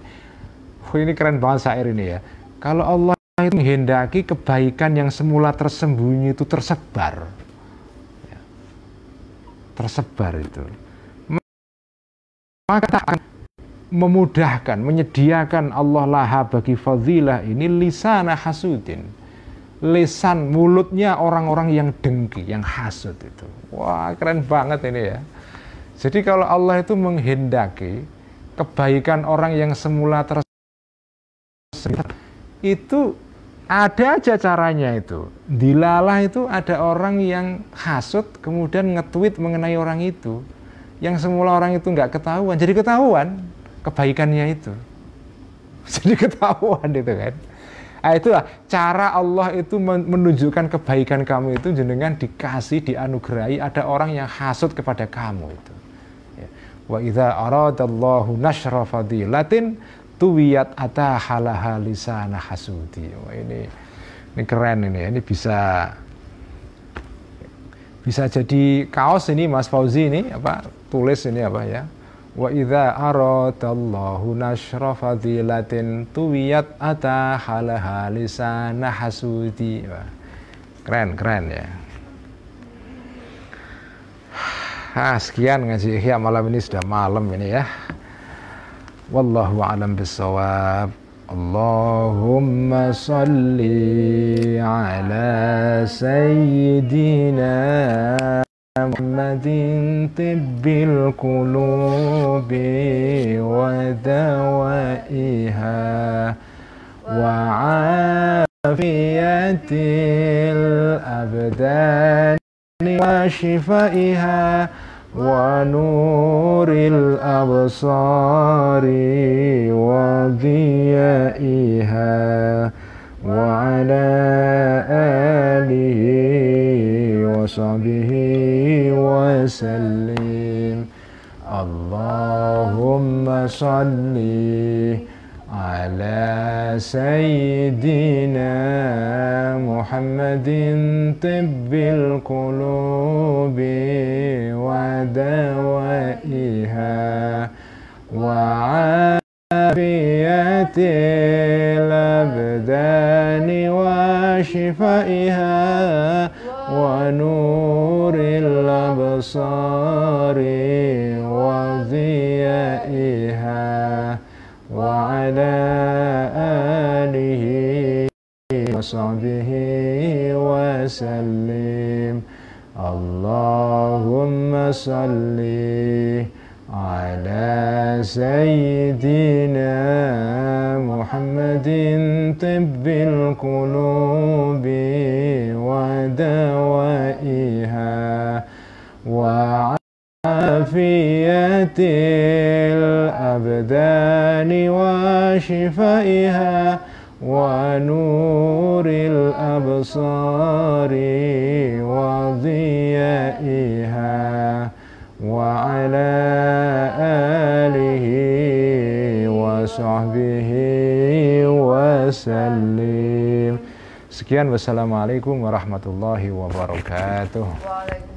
Ini keren banget syair ini ya. Kalau Allah itu menghendaki kebaikan yang semula tersembunyi itu tersebar ya. Tersebar itu, maka akan memudahkan, menyediakan Allah laha bagi fadilah ini lisana hasudin, lisan mulutnya orang-orang yang dengki, yang hasud itu. Wah, keren banget ini ya. Jadi kalau Allah itu menghendaki kebaikan orang yang semula tersebut, itu ada aja caranya itu. Dilalah itu ada orang yang hasud kemudian nge-tweet mengenai orang itu, yang semula orang itu nggak ketahuan, jadi ketahuan kebaikannya itu. Jadi ketahuan itu kan. Nah, itulah cara Allah itu menunjukkan kebaikan kamu itu, jenengan dikasih, dianugerahi ada orang yang hasud kepada kamu itu ya. Wa idza aradallahu nashra fadilatin tuwiyat ata halaha lisana hasudi. Wah, ini keren ini ya. Ini bisa jadi kaos ini Mas Fauzi ini apa, tulis ini apa ya. Wa idza aradallahu nashra fadilatin tuwiyat ata halaha lisana hasudi. Keren ya. Sekian ngaji Ihya malam ini, sudah malam ini ya. Wallahu a'lam bissawab. Allahumma salli ala sayyidina Muhammadin tibbil qulubi wa dawaiha wa afiyatil abdani wa shifaiha wa nuril absari wa dhiyaiha wa ala alihi wa sahbihi wa sallim. Allahumma salli ala sayyidina Muhammadin tibbil qulubi wa dawaiha wa afiyatil abdani wa shifaiha wa nuril absari wa dhiyaiha wa ala alihi wa sahbihi wa sallim. Allahumma salli ala sayyidina Muhammadin tibbil qulubi wa dawaiha wa afiyatil abdani wa shifaiha wa nuril absari wa dhiyaiha wa ala alihi wa sahbihi وسلم. Sekian, wassalamualaikum warahmatullahi wabarakatuh. Waalaikumsalam.